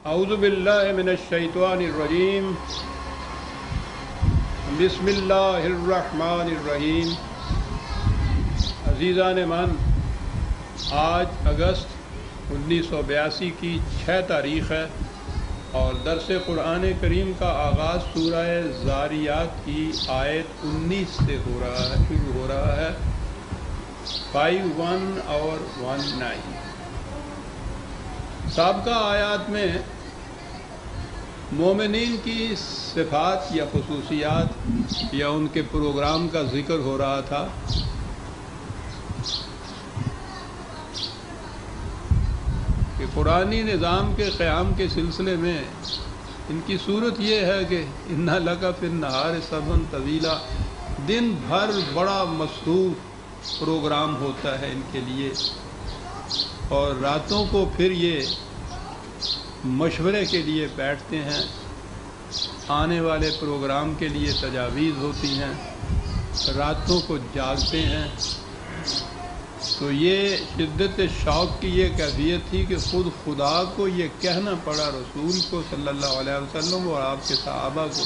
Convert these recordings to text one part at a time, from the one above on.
اعوذ باللہ من الشیطان الرجیم بسم اللہ الرحمن الرحیم۔ عزیزان من، آج اگست 1982 کی 6 تاریخ ہے اور درس قرآن کریم کا آغاز سورہ ذاریات کی آیت 19 سے شروع ہو رہا ہے 51 اور 19۔ سابقہ آیات میں مومنین کی صفات یا خصوصیات یا ان کے پروگرام کا ذکر ہو رہا تھا۔ کہ قرآنی نظام کے قیام کے سلسلے میں ان کی صورت یہ ہے کہ اِنَّ لَكَ فِي النَّهَارِ سَبْحًا طَوِيلًا، دن بھر بڑا مصروف پروگرام ہوتا ہے ان کے لیے، اور راتوں کو پھر یہ مشورے کے لیے بیٹھتے ہیں، آنے والے پروگرام کے لیے تجاویز ہوتی ہیں، راتوں کو جاگتے ہیں۔ تو یہ شدت شوق کی یہ کیفیت تھی کہ خود خدا کو یہ کہنا پڑا، رسول کو صلی اللہ علیہ وسلم اور آپ کے صحابہ کو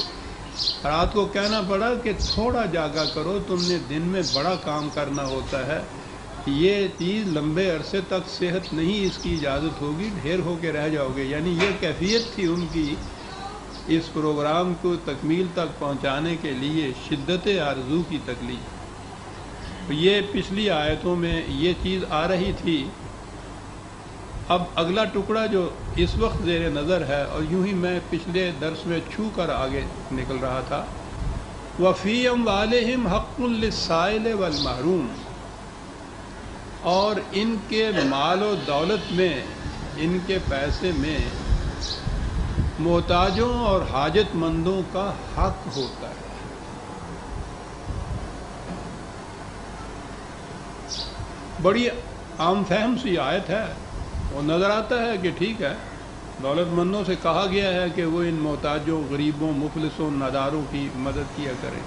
رات کو کہنا پڑا کہ تھوڑا جاگا کرو، تم نے دن میں بڑا کام کرنا ہوتا ہے، یہ چیز لمبے عرصے تک صحت نہیں، اس کی اجازت ہوگی، ڈھیر ہو کے رہ جاؤ گے۔ یعنی یہ کیفیت تھی ان کی اس پروگرام کو تکمیل تک پہنچانے کے لیے، شدت آرزو کی تکلیف۔ یہ پچھلی آیتوں میں یہ چیز آ رہی تھی۔ اب اگلا ٹکڑا جو اس وقت زیر نظر ہے، اور یوں ہی میں پچھلے درس میں چھو کر آگے نکل رہا تھا، وَفِي أَمْوَالِهِمْ حَقٌّ لِلسَّائِلِ وَالْمَحْرُومِ، اور ان کے مال و دولت میں، ان کے پیسے میں محتاجوں اور حاجت مندوں کا حق ہوتا ہے۔ بڑی عام فہم سی آیت ہے، وہ نظر آتا ہے کہ ٹھیک ہے، دولت مندوں سے کہا گیا ہے کہ وہ ان محتاجوں، غریبوں، مفلسوں، ناداروں کی مدد کیا کریں،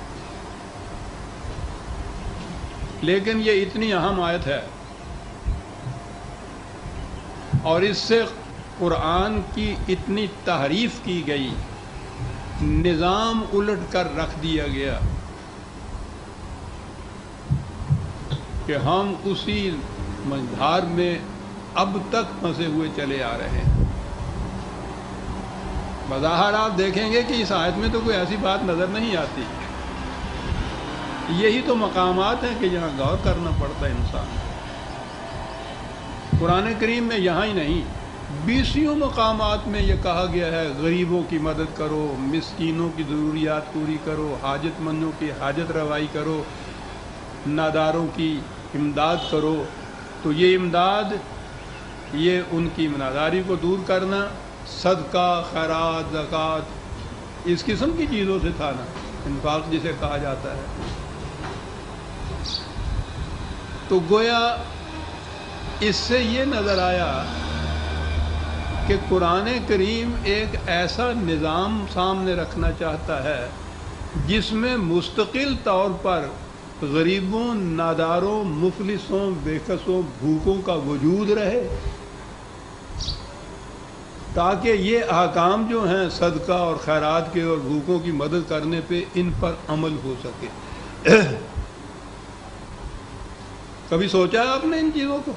لیکن یہ اتنی اہم آیت ہے اور اس سے قرآن کی اتنی تحریف کی گئی، نظام الٹ کر رکھ دیا گیا کہ ہم اسی مجھار میں اب تک پھنسے ہوئے چلے آ رہے ہیں۔ بظاہر آپ دیکھیں گے کہ اس آیت میں تو کوئی ایسی بات نظر نہیں آتی۔ یہی تو مقامات ہیں کہ جہاں غور کرنا پڑتا ہے انسان۔ قرآن کریم میں یہاں ہی نہیں، 20 مقامات میں یہ کہا گیا ہے غریبوں کی مدد کرو، مسکینوں کی ضروریات پوری کرو، حاجت مندوں کی حاجت روائی کرو، ناداروں کی امداد کرو۔ تو یہ امداد، یہ ان کی ناداری کو دور کرنا، صدقہ، خیرات، زکوٰۃ، اس قسم کی چیزوں سے تھا نا، انفاق جسے کہا جاتا ہے۔ تو گویا اس سے یہ نظر آیا کہ قرآن کریم ایک ایسا نظام سامنے رکھنا چاہتا ہے جس میں مستقل طور پر غریبوں، ناداروں، مفلسوں، بےکسوں، بھوکوں کا وجود رہے، تاکہ یہ احکام جو ہیں صدقہ اور خیرات کے اور بھوکوں کی مدد کرنے پہ ان پر عمل ہو سکے۔ کبھی سوچا ہے آپ نے ان چیزوں کو؟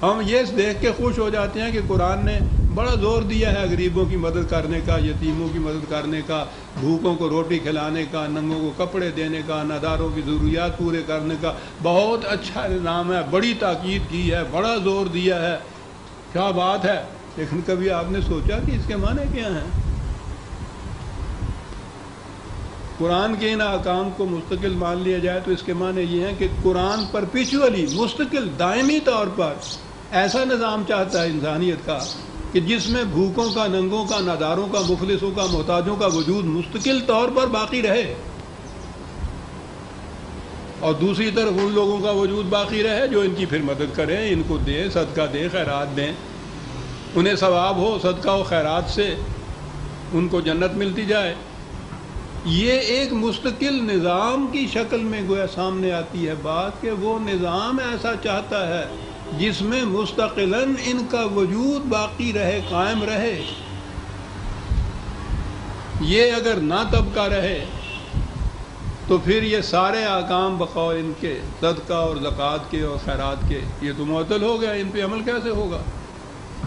ہم یہ دیکھ کے خوش ہو جاتے ہیں کہ قرآن نے بڑا زور دیا ہے غریبوں کی مدد کرنے کا، یتیموں کی مدد کرنے کا، بھوکوں کو روٹی کھلانے کا، ننگوں کو کپڑے دینے کا، ناداروں کی ضروریات پورے کرنے کا۔ بہت اچھا نظام ہے، بڑی تاکید کی ہے، بڑا زور دیا ہے، کیا بات ہے۔ لیکن کبھی آپ نے سوچا کہ اس کے معنی کیا ہیں؟ قرآن کے ان احکام کو مستقل مان لیا جائے تو اس کے معنی یہ ہیں کہ قرآن پرپیچولی، مستقل، دائمی طور پر ایسا نظام چاہتا ہے انسانیت کا کہ جس میں بھوکوں کا، ننگوں کا، ناداروں کا، مفلسوں کا، محتاجوں کا وجود مستقل طور پر باقی رہے، اور دوسری طرف ان لوگوں کا وجود باقی رہے جو ان کی پھر مدد کریں، ان کو دیں، صدقہ دیں، خیرات دیں، انہیں ثواب ہو صدقہ و خیرات سے، ان کو جنت ملتی جائے۔ یہ ایک مستقل نظام کی شکل میں گویا سامنے آتی ہے بات کہ وہ نظام ایسا چاہتا ہے جس میں مستقلاً ان کا وجود باقی رہے، قائم رہے. یہ اگر نہ طبقہ رہے تو پھر یہ سارے احکام بقول ان کے صدقہ اور زکوٰۃ کے اور خیرات کے یہ تو معطل ہو گیا، ان پہ عمل کیسے ہوگا؟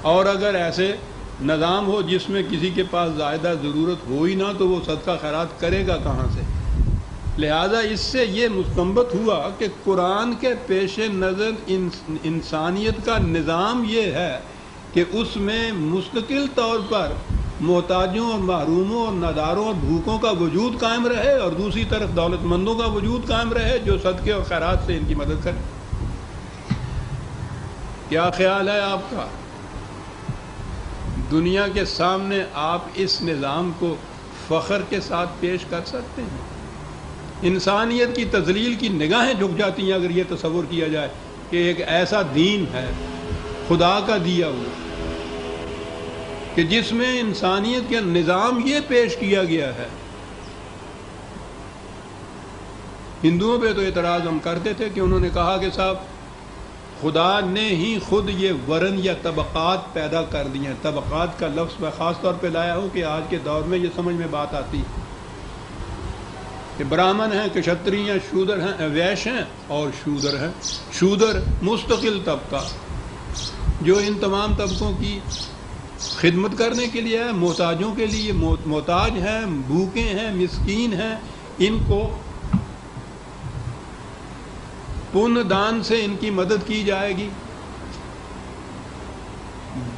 اور اگر ایسے نظام ہو جس میں کسی کے پاس زائدہ ضرورت ہو ہی نہ تو وہ صدقہ خیرات کرے گا کہاں سے؟ لہذا اس سے یہ مستنبط ہوا کہ قرآن کے پیش نظر انسانیت کا نظام یہ ہے کہ اس میں مستقل طور پر محتاجوں اور محروموں اور ناداروں اور بھوکوں کا وجود قائم رہے اور دوسری طرف دولت مندوں کا وجود قائم رہے جو صدقے اور خیرات سے ان کی مدد کرے. کیا خیال ہے آپ کا؟ دنیا کے سامنے آپ اس نظام کو فخر کے ساتھ پیش کر سکتے ہیں؟ انسانیت کی تذلیل کی نگاہیں جھک جاتی ہیں اگر یہ تصور کیا جائے کہ ایک ایسا دین ہے خدا کا دیا ہوا کہ جس میں انسانیت کا نظام یہ پیش کیا گیا ہے. ہندوؤں پہ تو اعتراض ہم کرتے تھے کہ انہوں نے کہا کہ صاحب خدا نے ہی خود یہ ورن یا طبقات پیدا کر دی ہیں. طبقات کا لفظ میں خاص طور پہ لایا ہوں کہ آج کے دور میں یہ سمجھ میں بات آتی ہے کہ برہمن ہیں، کشتری ہیں، شودر ہیں، ویش ہیں اور شودر ہیں. شودر مستقل طبقہ جو ان تمام طبقوں کی خدمت کرنے کے لیے ہے، محتاجوں کے لیے محتاج ہیں، بھوکے ہیں، مسکین ہیں، ان کو پن دان سے ان کی مدد کی جائے گی.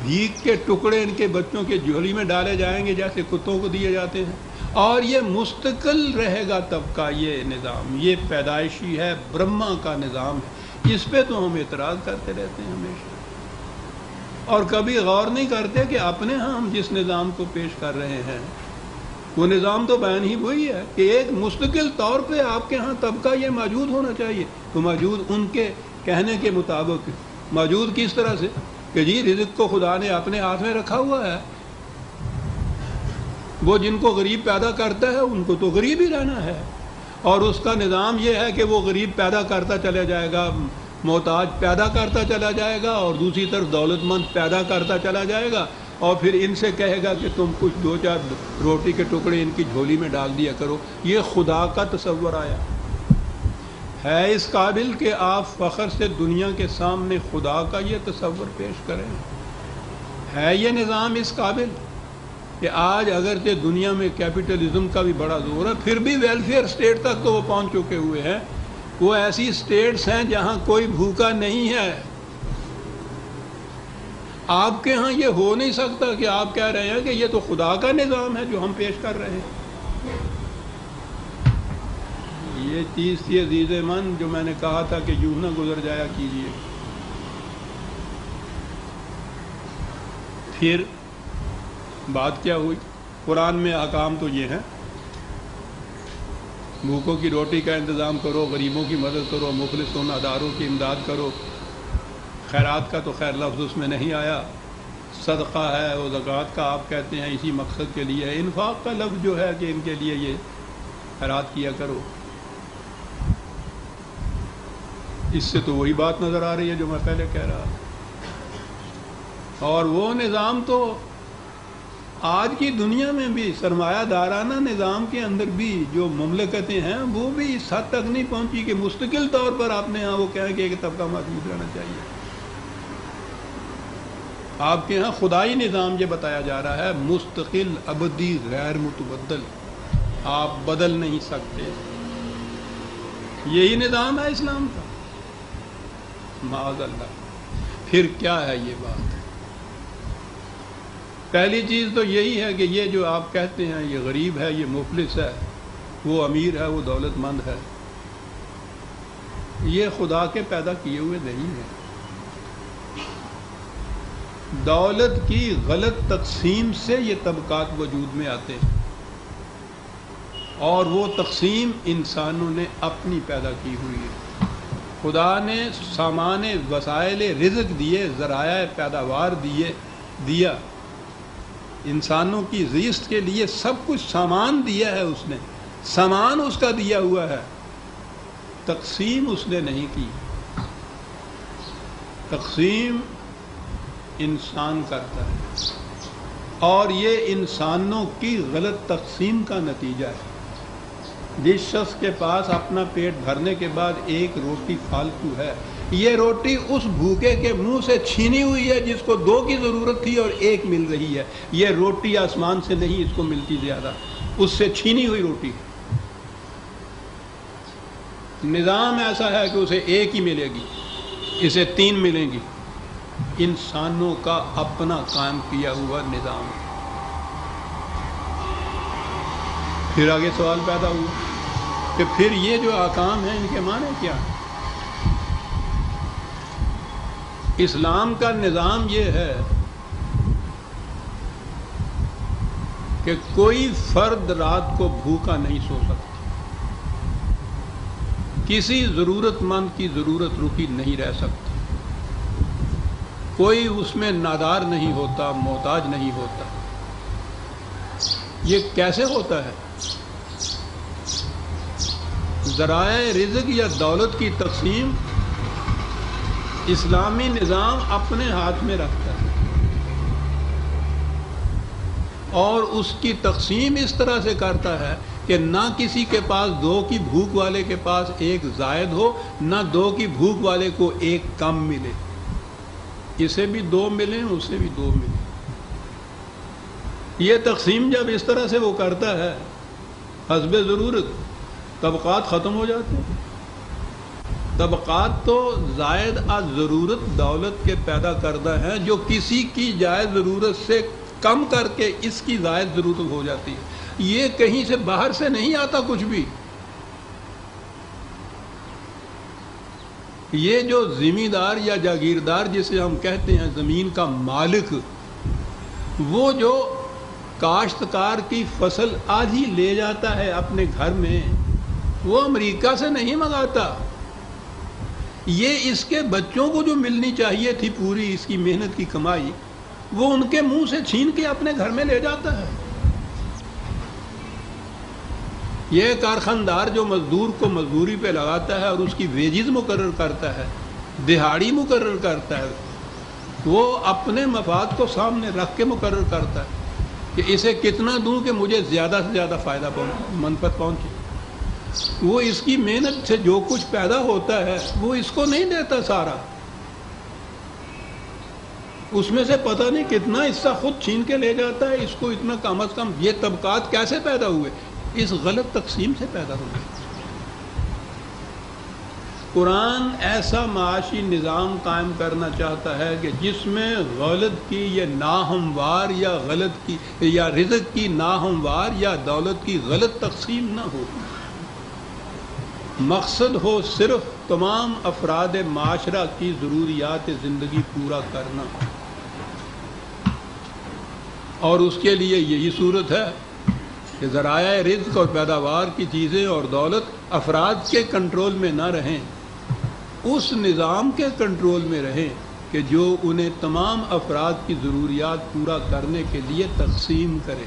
بھیک کے ٹکڑے ان کے بچوں کے جھولی میں ڈالے جائیں گے جیسے کتوں کو دیے جاتے ہیں، اور یہ مستقل رہے گا طبقہ. یہ نظام یہ پیدائشی ہے، برہما کا نظام ہے. اس پہ تو ہم اعتراض کرتے رہتے ہیں ہمیشہ اور کبھی غور نہیں کرتے کہ اپنے ہاں ہم جس نظام کو پیش کر رہے ہیں وہ نظام تو بیان ہی وہی ہے کہ ایک مستقل طور پہ آپ کے ہاں طبقہ یہ موجود ہونا چاہیے. تو موجود ان کے کہنے کے مطابق موجود کس طرح سے کہ جی رزق کو خدا نے اپنے ہاتھ میں رکھا ہوا ہے. وہ جن کو غریب پیدا کرتا ہے ان کو تو غریب ہی رہنا ہے، اور اس کا نظام یہ ہے کہ وہ غریب پیدا کرتا چلا جائے گا، محتاج پیدا کرتا چلا جائے گا، اور دوسری طرف دولت مند پیدا کرتا چلا جائے گا، اور پھر ان سے کہے گا کہ تم کچھ دو چار روٹی کے ٹکڑے ان کی جھولی میں ڈال دیا کرو. یہ خدا کا تصور آیا ہے اس قابل کہ آپ فخر سے دنیا کے سامنے خدا کا یہ تصور پیش کریں؟ ہے یہ نظام اس قابل کہ آج اگرچہ دنیا میں کیپٹلزم کا بھی بڑا زور ہے پھر بھی ویلفیئر اسٹیٹ تک تو وہ پہنچ چکے ہوئے ہیں. وہ ایسی اسٹیٹس ہیں جہاں کوئی بھوکا نہیں ہے. آپ کے ہاں یہ ہو نہیں سکتا کہ آپ کہہ رہے ہیں کہ یہ تو خدا کا نظام ہے جو ہم پیش کر رہے ہیں. یہ چیز تھی عزیز من جو میں نے کہا تھا کہ یوں نہ گزر جایا کیجیے. پھر بات کیا ہوئی؟ قرآن میں احکام تو یہ ہیں، بھوکوں کی روٹی کا انتظام کرو، غریبوں کی مدد کرو، مخلص و ناداروں کی امداد کرو. خیرات کا تو خیر لفظ اس میں نہیں آیا، صدقہ ہے وہ زکوٰۃ کا آپ کہتے ہیں اسی مقصد کے لیے. انفاق کا لفظ جو ہے کہ ان کے لیے یہ خیرات کیا کرو. اس سے تو وہی بات نظر آ رہی ہے جو میں پہلے کہہ رہا. اور وہ نظام تو آج کی دنیا میں بھی سرمایہ دارانہ نظام کے اندر بھی جو مملکتیں ہیں وہ بھی اس حد تک نہیں پہنچی کہ مستقل طور پر آپ نے ہاں وہ کہیں کہ ایک طبقہ موجود رہنا چاہیے. آپ کے ہاں خدائی نظام یہ بتایا جا رہا ہے مستقل، ابدی، غیر متبدل، آپ بدل نہیں سکتے. یہی نظام ہے اسلام کا. معاذ اللہ. پھر کیا ہے یہ بات؟ پہلی چیز تو یہی ہے کہ یہ جو آپ کہتے ہیں یہ غریب ہے، یہ مفلس ہے، وہ امیر ہے، وہ دولت مند ہے، یہ خدا کے پیدا کیے ہوئے نہیں ہیں. دولت کی غلط تقسیم سے یہ طبقات وجود میں آتے ہیں، اور وہ تقسیم انسانوں نے اپنی پیدا کی ہوئی ہے. خدا نے سامان وسائل رزق دیے، ذرائع پیداوار دیا انسانوں کی زیست کے لیے، سب کچھ سامان دیا ہے. اس نے سامان اس کا دیا ہوا ہے، تقسیم اس نے نہیں کی. تقسیم انسان کرتا ہے، اور یہ انسانوں کی غلط تقسیم کا نتیجہ ہے۔ جس شخص کے پاس اپنا پیٹ بھرنے کے بعد ایک روٹی فالتو ہے، یہ روٹی اس بھوکے کے منہ سے چھینی ہوئی ہے جس کو 2 کی ضرورت تھی اور 1 مل رہی ہے۔ یہ روٹی آسمان سے نہیں اس کو ملتی زیادہ، اس سے چھینی ہوئی روٹی۔ نظام ایسا ہے کہ اسے 1 ہی ملے گی، اسے 3 ملیں گی۔ انسانوں کا اپنا قائم کیا ہوا نظام۔ پھر آگے سوال پیدا ہوا کہ پھر یہ جو احکام ہیں ان کے معنی کیا ہیں؟ اسلام کا نظام یہ ہے کہ کوئی فرد رات کو بھوکا نہیں سو سکتا، کسی ضرورت مند کی ضرورت رکی نہیں رہ سکتی، کوئی اس میں نادار نہیں ہوتا، محتاج نہیں ہوتا۔ یہ کیسے ہوتا ہے؟ ذرائع رزق یا دولت کی تقسیم اسلامی نظام اپنے ہاتھ میں رکھتا ہے، اور اس کی تقسیم اس طرح سے کرتا ہے کہ نہ کسی کے پاس 2 کی بھوک والے کے پاس 1 زائد ہو، نہ 2 کی بھوک والے کو 1 کم ملے، اسے بھی 2 ملیں اسے بھی 2 ملیں۔ یہ تقسیم جب اس طرح سے وہ کرتا ہے حسب ضرورت، طبقات ختم ہو جاتے ہیں۔ طبقات تو زائد از ضرورت دولت کے پیدا کردہ ہیں، جو کسی کی جائز ضرورت سے کم کر کے اس کی زائد ضرورت ہو جاتی ہے۔ یہ کہیں سے باہر سے نہیں آتا کچھ بھی۔ یہ جو زمیندار یا جاگیردار جسے ہم کہتے ہیں، زمین کا مالک، وہ جو کاشتکار کی فصل آدھی لے جاتا ہے اپنے گھر میں، وہ امریکہ سے نہیں منگاتا، یہ اس کے بچوں کو جو ملنی چاہیے تھی پوری اس کی محنت کی کمائی، وہ ان کے منہ سے چھین کے اپنے گھر میں لے جاتا ہے۔ یہ کارخاندار جو مزدور کو مزدوری پہ لگاتا ہے اور اس کی ویجز مقرر کرتا ہے، دہاڑی مقرر کرتا ہے، وہ اپنے مفاد کو سامنے رکھ کے مقرر کرتا ہے کہ اسے کتنا دوں کہ مجھے زیادہ سے زیادہ فائدہ منفعت پہنچے۔ وہ اس کی محنت سے جو کچھ پیدا ہوتا ہے وہ اس کو نہیں دیتا سارا، اس میں سے پتہ نہیں کتنا حصہ خود چھین کے لے جاتا ہے، اس کو اتنا کم از کم۔ یہ طبقات کیسے پیدا ہوئے؟ اس غلط تقسیم سے پیدا ہوئے۔ قرآن ایسا معاشی نظام قائم کرنا چاہتا ہے کہ جس میں غلط کی یہ ناہموار یا غلط کی یا رزق کی ناہموار یا دولت کی غلط تقسیم نہ ہو۔ مقصد ہو صرف تمام افراد معاشرہ کی ضروریات زندگی پورا کرنا، اور اس کے لیے یہی صورت ہے کہ ذرائع رزق اور پیداوار کی چیزیں اور دولت افراد کے کنٹرول میں نہ رہیں، اس نظام کے کنٹرول میں رہیں کہ جو انہیں تمام افراد کی ضروریات پورا کرنے کے لیے تقسیم کرے۔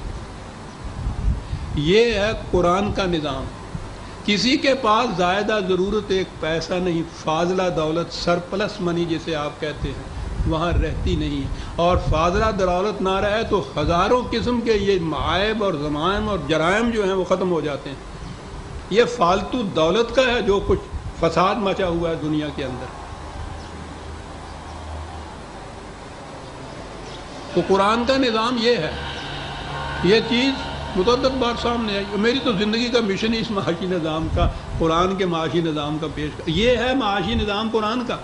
یہ ہے قرآن کا نظام۔ کسی کے پاس زائدہ ضرورت 1 پیسہ نہیں، فاضلہ دولت، سرپلس منی جسے آپ کہتے ہیں، وہاں رہتی نہیں، اور فاضلہ دولت نہ رہے تو ہزاروں قسم کے یہ معائب اور ضمائم اور جرائم جو ہیں وہ ختم ہو جاتے ہیں۔ یہ فالتو دولت کا ہے جو کچھ فساد مچا ہوا ہے دنیا کے اندر۔ تو قرآن کا نظام یہ ہے، یہ چیز متعدد بار سامنے آئی۔ میری تو زندگی کا مشن ہی اس معاشی نظام کا، قرآن کے معاشی نظام کا پیش کر، یہ ہے معاشی نظام قرآن کا۔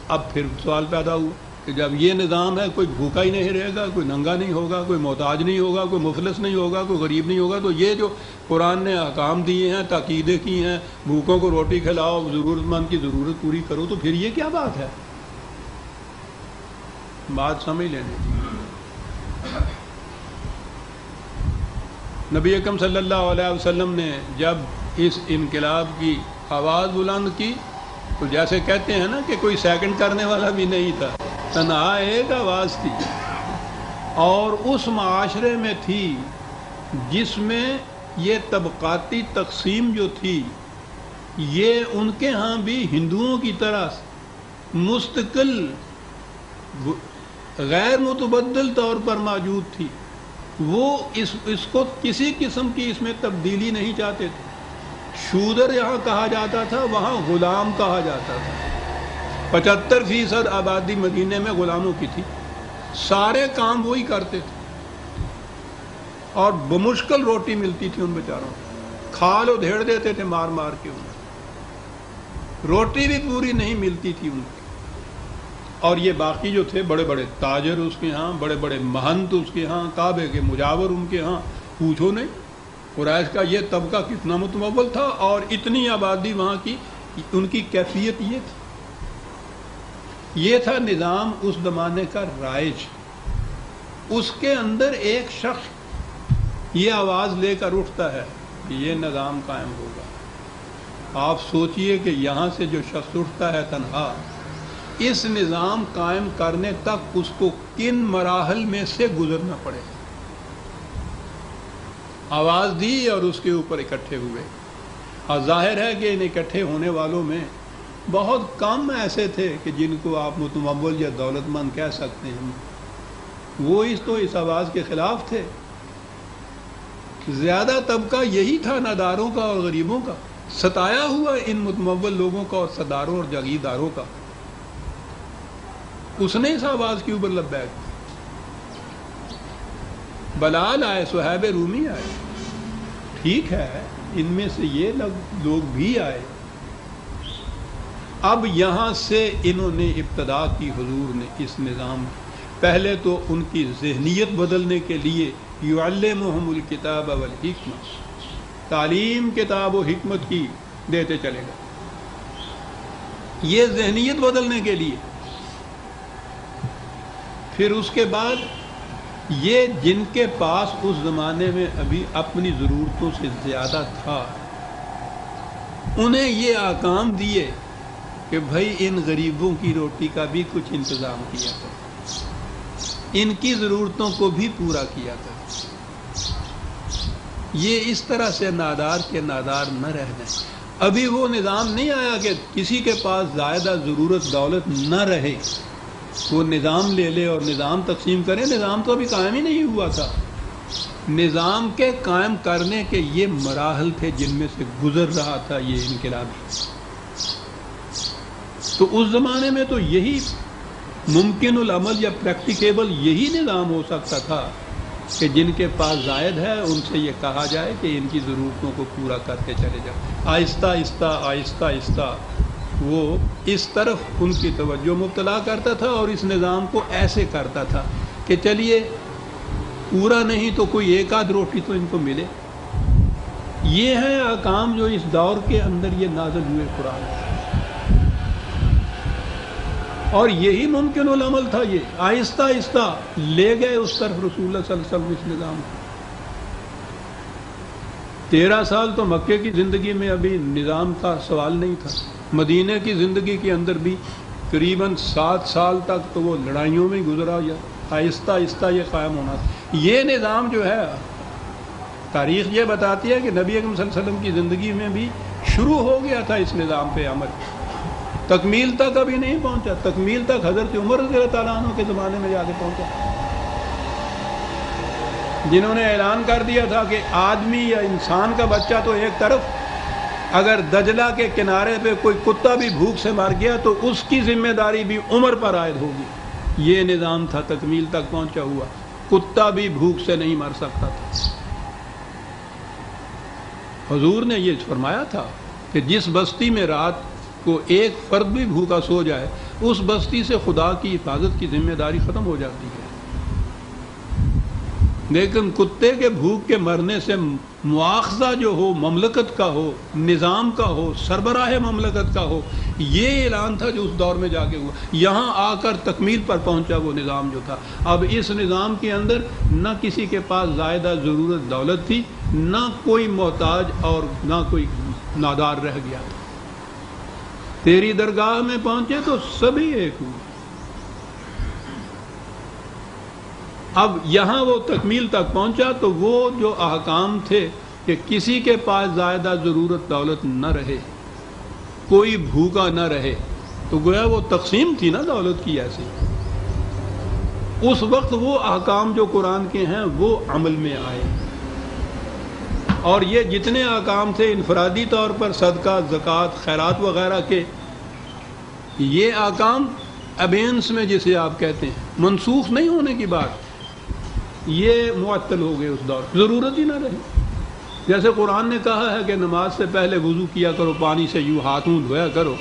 اب پھر سوال پیدا ہوا کہ جب یہ نظام ہے، کوئی بھوکا ہی نہیں رہے گا، کوئی ننگا نہیں ہوگا، کوئی محتاج نہیں ہوگا، کوئی مفلس نہیں ہوگا، کوئی غریب نہیں ہوگا، تو یہ جو قرآن نے احکام دیے ہیں، تاکیدیں کی ہیں، بھوکوں کو روٹی کھلاؤ، ضرورت مند کی ضرورت پوری کرو، تو پھر یہ کیا بات ہے؟ بات سمجھ لینے۔ نبی اکرم صلی اللہ علیہ وسلم نے جب اس انقلاب کی آواز بلند کی تو جیسے کہتے ہیں نا کہ کوئی سیکنڈ کرنے والا بھی نہیں تھا، تنہا ایک آواز تھی، اور اس معاشرے میں تھی جس میں یہ طبقاتی تقسیم جو تھی، یہ ان کے ہاں بھی ہندوؤں کی طرح مستقل غیر متبدل طور پر موجود تھی، وہ اس کو کسی قسم کی اس میں تبدیلی نہیں چاہتے تھے۔ شودر یہاں کہا جاتا تھا، وہاں غلام کہا جاتا تھا۔ 75% آبادی مدینے میں غلاموں کی تھی، سارے کام وہی کرتے تھے، اور بمشکل روٹی ملتی تھی ان بیچاروں کو، کھال ادھیڑ دیتے تھے مار مار کے انہیں، روٹی بھی پوری نہیں ملتی تھی ان کی۔ اور یہ باقی جو تھے بڑے بڑے تاجر اس کے ہاں، بڑے بڑے مہنت اس کے ہاں، کعبے کے مجاور ان کے ہاں، پوچھو نہیں قریش کا یہ طبقہ کتنا متمول تھا، اور اتنی آبادی وہاں کی، ان کی کیفیت یہ تھی۔ یہ تھا نظام اس زمانے کا رائج۔ اس کے اندر ایک شخص یہ آواز لے کر اٹھتا ہے کہ یہ نظام قائم ہوگا۔ آپ سوچئے کہ یہاں سے جو شخص اٹھتا ہے تنہا، اس نظام قائم کرنے تک اس کو کن مراحل میں سے گزرنا پڑے۔ آواز دی اور اس کے اوپر اکٹھے ہوئے، اور ظاہر ہے کہ ان اکٹھے ہونے والوں میں بہت کم ایسے تھے کہ جن کو آپ متمول یا دولت مند کہہ سکتے ہیں۔ وہ اس آواز کے خلاف تھے۔ زیادہ طبقہ یہی تھا ناداروں کا اور غریبوں کا، ستایا ہوا ان متمول لوگوں کا اور سرداروں اور جاگیرداروں کا۔ اس نے اس آواز کے اوپر لبیک کی۔ بلال آئے، صہیب رومی آئے، ٹھیک ہے، ان میں سے یہ لوگ بھی آئے۔ اب یہاں سے انہوں نے ابتدا کی حضور نے اس نظام کی۔ پہلے تو ان کی ذہنیت بدلنے کے لیے یعلمہم الکتاب والحکمہ، تعلیم کتاب و حکمت کی دیتے چلے گئے، یہ ذہنیت بدلنے کے لیے۔ پھر اس کے بعد یہ جن کے پاس اس زمانے میں ابھی اپنی ضرورتوں سے زیادہ تھا، انہیں یہ احکام دیے کہ بھائی ان غریبوں کی روٹی کا بھی کچھ انتظام کیا کرو، ان کی ضرورتوں کو بھی پورا کیا کرو۔ یہ اس طرح سے نادار کے نادار نہ رہ جائیں۔ ابھی وہ نظام نہیں آیا کہ کسی کے پاس زائدہ ضرورت دولت نہ رہے، وہ نظام لے لے اور نظام تقسیم کرے۔ نظام تو ابھی قائم ہی نہیں ہوا تھا۔ نظام کے قائم کرنے کے یہ مراحل تھے جن میں سے گزر رہا تھا یہ انقلابی۔ تو اس زمانے میں تو یہی ممکن العمل یا پریکٹیکیبل یہی نظام ہو سکتا تھا کہ جن کے پاس زائد ہے ان سے یہ کہا جائے کہ ان کی ضرورتوں کو پورا کرتے چلے جائیں۔ آہستہ آہستہ وہ اس طرف ان کی توجہ مبتلا کرتا تھا، اور اس نظام کو ایسے کرتا تھا کہ چلیے پورا نہیں تو کوئی ایک آدھ روٹی تو ان کو ملے۔ یہ ہیں احکام جو اس دور کے اندر یہ نازل ہوئے قرآن، اور یہی ممکن العمل تھا۔ یہ آہستہ آہستہ لے گئے اس طرف رسول اللہ صلی اللہ علیہ وسلم اس نظام کو۔ 13 سال تو مکے کی زندگی میں ابھی نظام کا سوال نہیں تھا۔ مدینہ کی زندگی کے اندر بھی قریباً 7 سال تک تو وہ لڑائیوں میں گزرا، یا آہستہ آہستہ یہ قائم ہونا تھا۔ یہ نظام جو ہے، تاریخ یہ بتاتی ہے کہ نبی اکرم صلی اللہ علیہ وسلم کی زندگی میں بھی شروع ہو گیا تھا اس نظام پہ عمل، تکمیل تک ابھی نہیں پہنچا۔ تکمیل تک حضرت عمر رضی اللہ تعالیٰ عنہ کے زمانے میں جا کے پہنچا، جنہوں نے اعلان کر دیا تھا کہ آدمی یا انسان کا بچہ تو ایک طرف، اگر دجلہ کے کنارے پہ کوئی کتا بھی بھوک سے مر گیا تو اس کی ذمہ داری بھی عمر پر عائد ہوگی۔ یہ نظام تھا تکمیل تک پہنچا ہوا، کتا بھی بھوک سے نہیں مر سکتا تھا۔ حضور نے یہ فرمایا تھا کہ جس بستی میں رات کو ایک فرد بھی بھوکا سو جائے، اس بستی سے خدا کی حفاظت کی ذمہ داری ختم ہو جاتی ہے۔ لیکن کتے کے بھوک کے مرنے سے مواخذہ جو ہو، مملکت کا ہو، نظام کا ہو، سربراہ مملکت کا ہو، یہ اعلان تھا جو اس دور میں جا کے ہوا۔ یہاں آ کر تکمیل پر پہنچا وہ نظام جو تھا۔ اب اس نظام کے اندر نہ کسی کے پاس زائدہ ضرورت دولت تھی، نہ کوئی محتاج اور نہ کوئی نادار رہ گیا تھا۔ تیری درگاہ میں پہنچے تو سبھی ایک ہوئے۔ اب یہاں وہ تکمیل تک پہنچا تو وہ جو احکام تھے کہ کسی کے پاس زائدہ ضرورت دولت نہ رہے، کوئی بھوکا نہ رہے، تو گویا وہ تقسیم تھی نا دولت کی ایسی. اس وقت وہ احکام جو قرآن کے ہیں وہ عمل میں آئے. اور یہ جتنے احکام تھے انفرادی طور پر صدقہ، زکوٰۃ، خیرات وغیرہ کے، یہ احکام ابینس میں جسے آپ کہتے ہیں منسوخ نہیں ہونے کی بات، یہ معطل ہو گئے. اس دور ضرورت ہی نہ رہی. جیسے قرآن نے کہا ہے کہ نماز سے پہلے وضو کیا کرو، پانی سے یوں ہاتھ منہ دھویا کرو،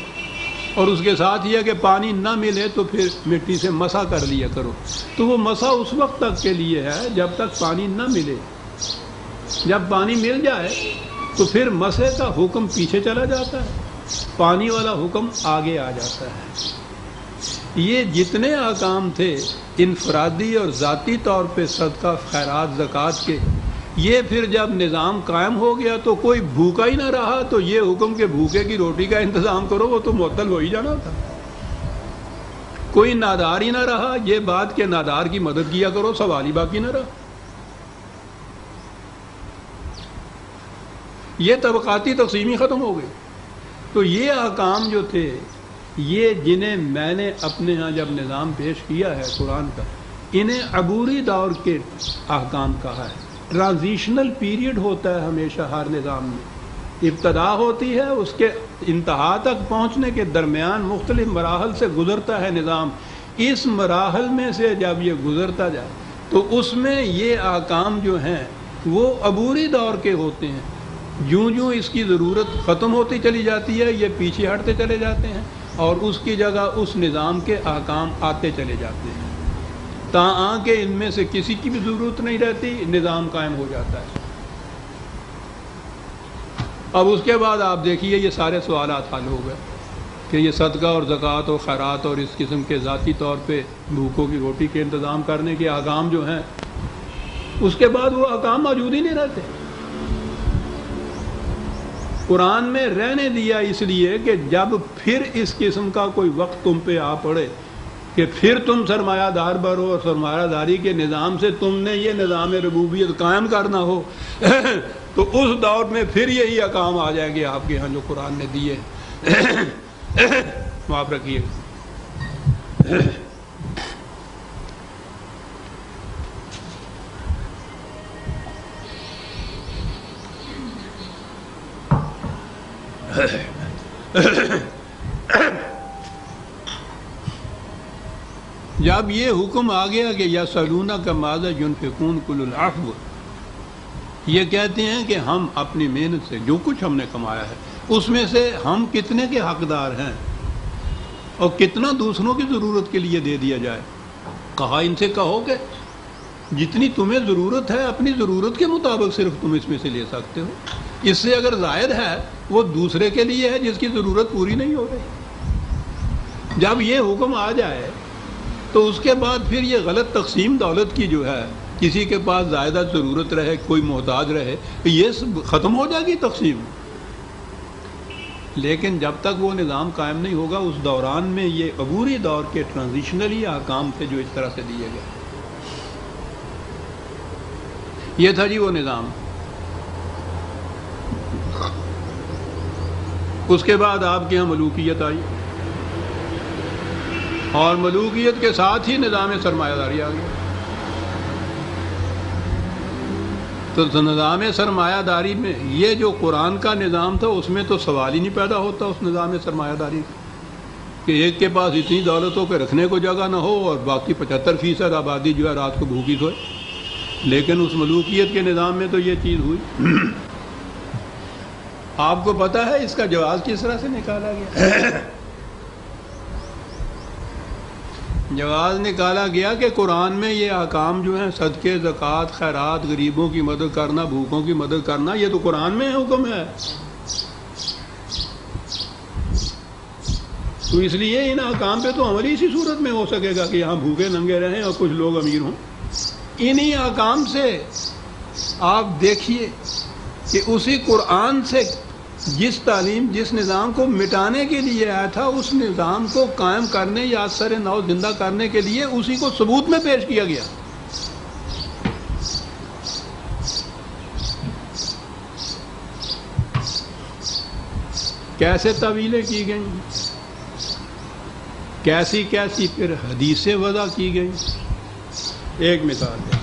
اور اس کے ساتھ یہ کہ پانی نہ ملے تو پھر مٹی سے مسح کر لیا کرو. تو وہ مسح اس وقت تک کے لیے ہے جب تک پانی نہ ملے. جب پانی مل جائے تو پھر مسح کا حکم پیچھے چلا جاتا ہے، پانی والا حکم آگے آ جاتا ہے. یہ جتنے احکام تھے انفرادی اور ذاتی طور پہ صدقہ، خیرات، زکوٰۃ کے، یہ پھر جب نظام قائم ہو گیا تو کوئی بھوکا ہی نہ رہا، تو یہ حکم کہ بھوکے کی روٹی کا انتظام کرو وہ تو معطل ہو ہی جانا تھا. کوئی نادار ہی نہ رہا، یہ بات کہ نادار کی مدد کیا کرو سوال ہی باقی نہ رہا. یہ طبقاتی تقسیم ہی ختم ہو گئی. تو یہ احکام جو تھے، یہ جنہیں میں نے اپنے ہاں جب نظام پیش کیا ہے قرآن کا، انہیں عبوری دور کے احکام کہا ہے. ٹرانزیشنل پیریڈ ہوتا ہے ہمیشہ ہر نظام میں. ابتدا ہوتی ہے، اس کے انتہا تک پہنچنے کے درمیان مختلف مراحل سے گزرتا ہے نظام. اس مراحل میں سے جب یہ گزرتا جائے تو اس میں یہ احکام جو ہیں وہ عبوری دور کے ہوتے ہیں. جوں جوں اس کی ضرورت ختم ہوتی چلی جاتی ہے یہ پیچھے ہٹتے چلے جاتے ہیں، اور اس کی جگہ اس نظام کے احکام آتے چلے جاتے ہیں، تاں کہ ان میں سے کسی کی بھی ضرورت نہیں رہتی، نظام قائم ہو جاتا ہے. اب اس کے بعد آپ دیکھیے یہ سارے سوالات حل ہو گئے کہ یہ صدقہ اور زکوٰۃ اور خیرات اور اس قسم کے ذاتی طور پہ بھوکوں کی روٹی کے انتظام کرنے کے احکام جو ہیں، اس کے بعد وہ احکام موجود ہی نہیں رہتے. قرآن میں رہنے دیا اس لیے کہ جب پھر اس قسم کا کوئی وقت تم پہ آ پڑے کہ پھر تم سرمایہ دار بنو اور سرمایہ داری کے نظام سے تم نے یہ نظام ربوبیت قائم کرنا ہو تو اس دور میں پھر یہی احکام آ جائیں گے آپ کے ہاں جو قرآن نے دیے. معاف رکھیے. جب یہ حکم آ گیا کہ یسألونک ماذا ينفقون قل العفو، یہ کہتے ہیں کہ ہم اپنی محنت سے جو کچھ ہم نے کمایا ہے اس میں سے ہم کتنے کے حقدار ہیں اور کتنا دوسروں کی ضرورت کے لیے دے دیا جائے. کہا ان سے کہو کہ جتنی تمہیں ضرورت ہے اپنی ضرورت کے مطابق صرف تم اس میں سے لے سکتے ہو، اس سے اگر زائد ہے وہ دوسرے کے لیے ہے جس کی ضرورت پوری نہیں ہو رہی. جب یہ حکم آ جائے تو اس کے بعد پھر یہ غلط تقسیم دولت کی جو ہے، کسی کے پاس زائدہ ضرورت رہے کوئی محتاج رہے، یہ ختم ہو جائے گی تقسیم. لیکن جب تک وہ نظام قائم نہیں ہوگا اس دوران میں یہ عبوری دور کے ٹرانزیشنلی احکام تھے جو اس طرح سے دیے گئے. یہ تھا جی وہ نظام. اس کے بعد آپ کے یہاں ملوکیت آئی، اور ملوکیت کے ساتھ ہی نظام سرمایہ داری آ گیا. تو نظام سرمایہ داری میں یہ جو قرآن کا نظام تھا اس میں تو سوال ہی نہیں پیدا ہوتا اس نظام سرمایہ داری کہ ایک کے پاس اتنی دولت ہو کہ رکھنے کو جگہ نہ ہو اور باقی 75% آبادی جو ہے رات کو بھوکی سوئے. لیکن اس ملوکیت کے نظام میں تو یہ چیز ہوئی. آپ کو پتہ ہے اس کا جواز کس طرح سے نکالا گیا؟ جواز نکالا گیا کہ قرآن میں یہ احکام جو ہیں صدقے، زکوٰۃ، خیرات، غریبوں کی مدد کرنا، بھوکوں کی مدد کرنا، یہ تو قرآن میں حکم ہے. تو اس لیے ان احکام پہ تو عمل اسی صورت میں ہو سکے گا کہ یہاں بھوکے ننگے رہیں اور کچھ لوگ امیر ہوں. انہی احکام سے آپ دیکھیے کہ اسی قرآن سے جس تعلیم جس نظام کو مٹانے کے لیے آیا تھا اس نظام کو قائم کرنے یا اثر نو زندہ کرنے کے لیے اسی کو ثبوت میں پیش کیا گیا. کیسے تعویلیں کی گئیں کیسی کیسی پھر حدیثیں وضع کی گئی. ایک مثال ہے،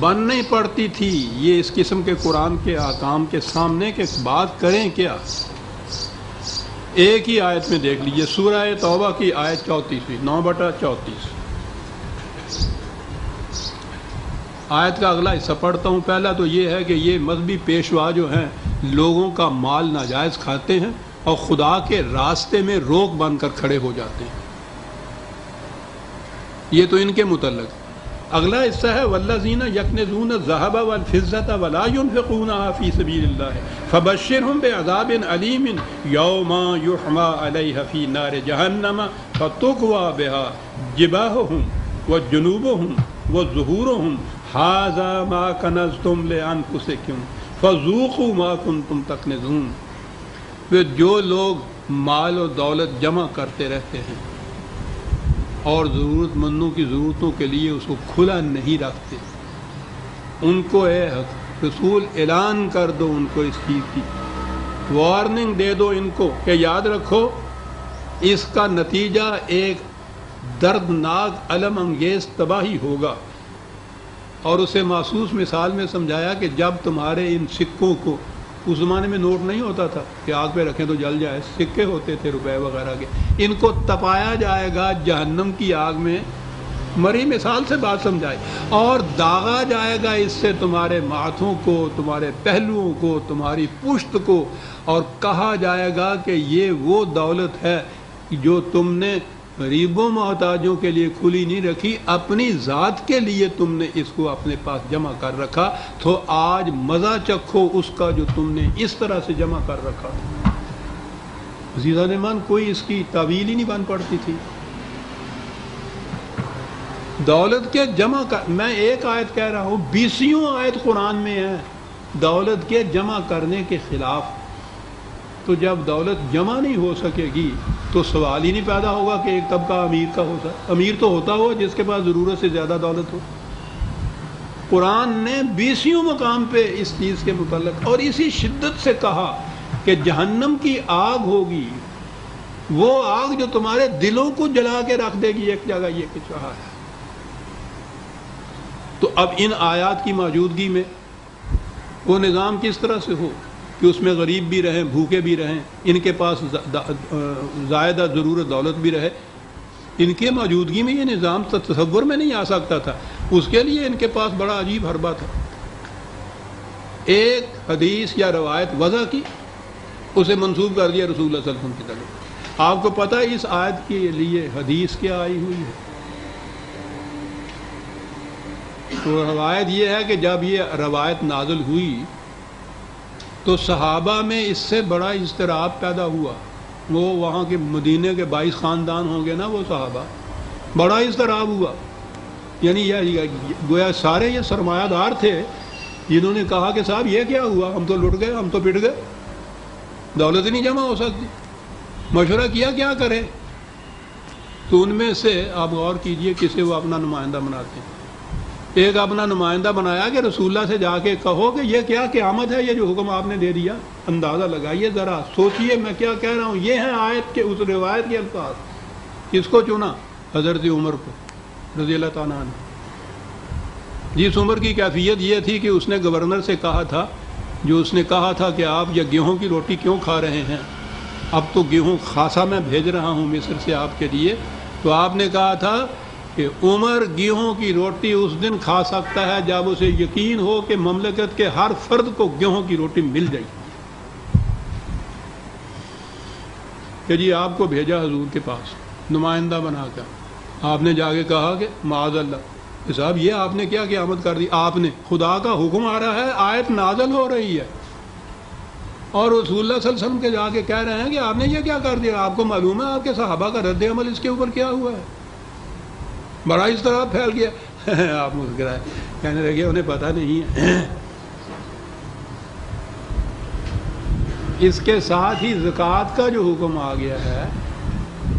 بن نہیں پڑتی تھی یہ اس قسم کے قرآن کے احکام کے سامنے کہ بات کریں کیا. ایک ہی آیت میں دیکھ لیجئے، سورہ توبہ کی آیت 34، 9/34. آیت کا اگلا حصہ پڑھتا ہوں. پہلا تو یہ ہے کہ یہ مذہبی پیشوا جو ہیں لوگوں کا مال ناجائز کھاتے ہیں اور خدا کے راستے میں روک بن کر کھڑے ہو جاتے ہیں. یہ تو ان کے متعلق. اگلا حصہ ہے والذین یکنزون الذھب والفضة ولا ينفقونها فی سبیل اللہ فبشرهم بعذاب علیم یوم یحمى علیہ فی نار جہنم فتکوی بها جباہهم وجنوبهم وظہورهم ھذا ما کنزتم لانفسکم فذوقوا ما کنتم تکنزون. جو لوگ مال و دولت جمع کرتے رہتے ہیں اور ضرورت مندوں کی ضرورتوں کے لیے اس کو کھلا نہیں رکھتے، ان کو اے رسول اعلان کر دو، ان کو اس چیز کی وارننگ دے دو ان کو کہ یاد رکھو اس کا نتیجہ ایک دردناک الم انگیز تباہی ہوگا. اور اسے محسوس مثال میں سمجھایا کہ جب تمہارے ان سکوں کو، اس زمانے میں نوٹ نہیں ہوتا تھا کہ آگ پہ رکھیں تو جل جائے، سکے ہوتے تھے روپے وغیرہ کے، ان کو تپایا جائے گا جہنم کی آگ میں، مری مثال سے بات سمجھائی، اور داغا جائے گا اس سے تمہارے ماتھوں کو، تمہارے پہلوؤں کو، تمہاری پشت کو، اور کہا جائے گا کہ یہ وہ دولت ہے جو تم نے غریبوں محتاجوں کے لیے کھلی نہیں رکھی، اپنی ذات کے لیے تم نے اس کو اپنے پاس جمع کر رکھا، تو آج مزہ چکھو اس کا جو تم نے اس طرح سے جمع کر رکھا. عزیزان ایمان، کوئی اس کی تعویل ہی نہیں بن پڑتی تھی. دولت کے جمع کر، میں ایک آیت کہہ رہا ہوں، 20 آیت قرآن میں ہے دولت کے جمع کرنے کے خلاف. تو جب دولت جمع نہیں ہو سکے گی تو سوال ہی نہیں پیدا ہوگا کہ ایک طبقہ امیر کا ہوتا ہے. امیر تو ہوتا ہو جس کے پاس ضرورت سے زیادہ دولت ہو. قرآن نے 20 مقام پہ اس چیز کے متعلق اور اسی شدت سے کہا کہ جہنم کی آگ ہوگی، وہ آگ جو تمہارے دلوں کو جلا کے رکھ دے گی. ایک جگہ یہ کچھ رہا ہے. تو اب ان آیات کی موجودگی میں وہ نظام کس طرح سے ہو کہ اس میں غریب بھی رہیں، بھوکے بھی رہیں، ان کے پاس زائدہ ضرورت دولت بھی رہے. ان کے موجودگی میں یہ نظام تصور میں نہیں آ سکتا تھا. اس کے لیے ان کے پاس بڑا عجیب حربہ تھا. ایک حدیث یا روایت وضع کی، اسے منسوب کر دیا رسول اللہ صلی اللہ علیہ وسلم کی طرف. آپ کو پتہ ہے اس آیت کے لیے حدیث کیا آئی ہوئی ہے؟ تو روایت یہ ہے کہ جب یہ روایت نازل ہوئی تو صحابہ میں اس سے بڑا اضطراب پیدا ہوا. وہ وہاں کے مدینے کے 22 خاندان ہوں گے نا وہ صحابہ، بڑا اضطراب ہوا. یعنی گویا سارے یہ سرمایہ دار تھے جنہوں نے کہا کہ صاحب یہ کیا ہوا، ہم تو لٹ گئے، ہم تو پٹ گئے، دولت ہی نہیں جمع ہو سکتی. مشورہ کیا کیا کرے. تو ان میں سے آپ غور کیجئے کسے وہ اپنا نمائندہ بناتے ہیں. ایک اپنا نمائندہ بنایا کہ رسول اللہ سے جا کے کہو کہ یہ کیا قیامت ہے، یہ جو حکم آپ نے دے دیا. اندازہ لگائیے ذرا، سوچئے میں کیا کہہ رہا ہوں. یہ ہیں آیت کے اس روایت کے الفاظ. کس کو چنا؟ حضرت عمر کو رضی اللہ تعالیٰ عنہ. جس عمر کی کیفیت یہ تھی کہ اس نے گورنر سے کہا تھا، جو اس نے کہا تھا کہ آپ یہ گیہوں کی روٹی کیوں کھا رہے ہیں، اب تو گیہوں خاصا میں بھیج رہا ہوں مصر سے آپ کے لیے. تو آپ نے کہا تھا کہ عمر گیہوں کی روٹی اس دن کھا سکتا ہے جب اسے یقین ہو کہ مملکت کے ہر فرد کو گیہوں کی روٹی مل جائے گی. کہ جی آپ کو بھیجا حضور کے پاس نمائندہ بنا کر. آپ نے جا کے کہا کہ معاذ اللہ کہ صاحب یہ آپ نے کیا قیامت کر دی. آپ نے، خدا کا حکم آ رہا ہے، آیت نازل ہو رہی ہے، اور رسول اللہ صلی اللہ علیہ وسلم کے جا کے کہہ رہے ہیں کہ آپ نے یہ کیا کر دیا. آپ کو معلوم ہے آپ کے صحابہ کا رد عمل اس کے اوپر کیا ہوا ہے. بڑا اضطراب پھیل گیا. آپ مسکرائے، کہنے لگے انہیں پتہ نہیں ہے. اس کے ساتھ ہی زکوٰۃ کا جو حکم آ گیا ہے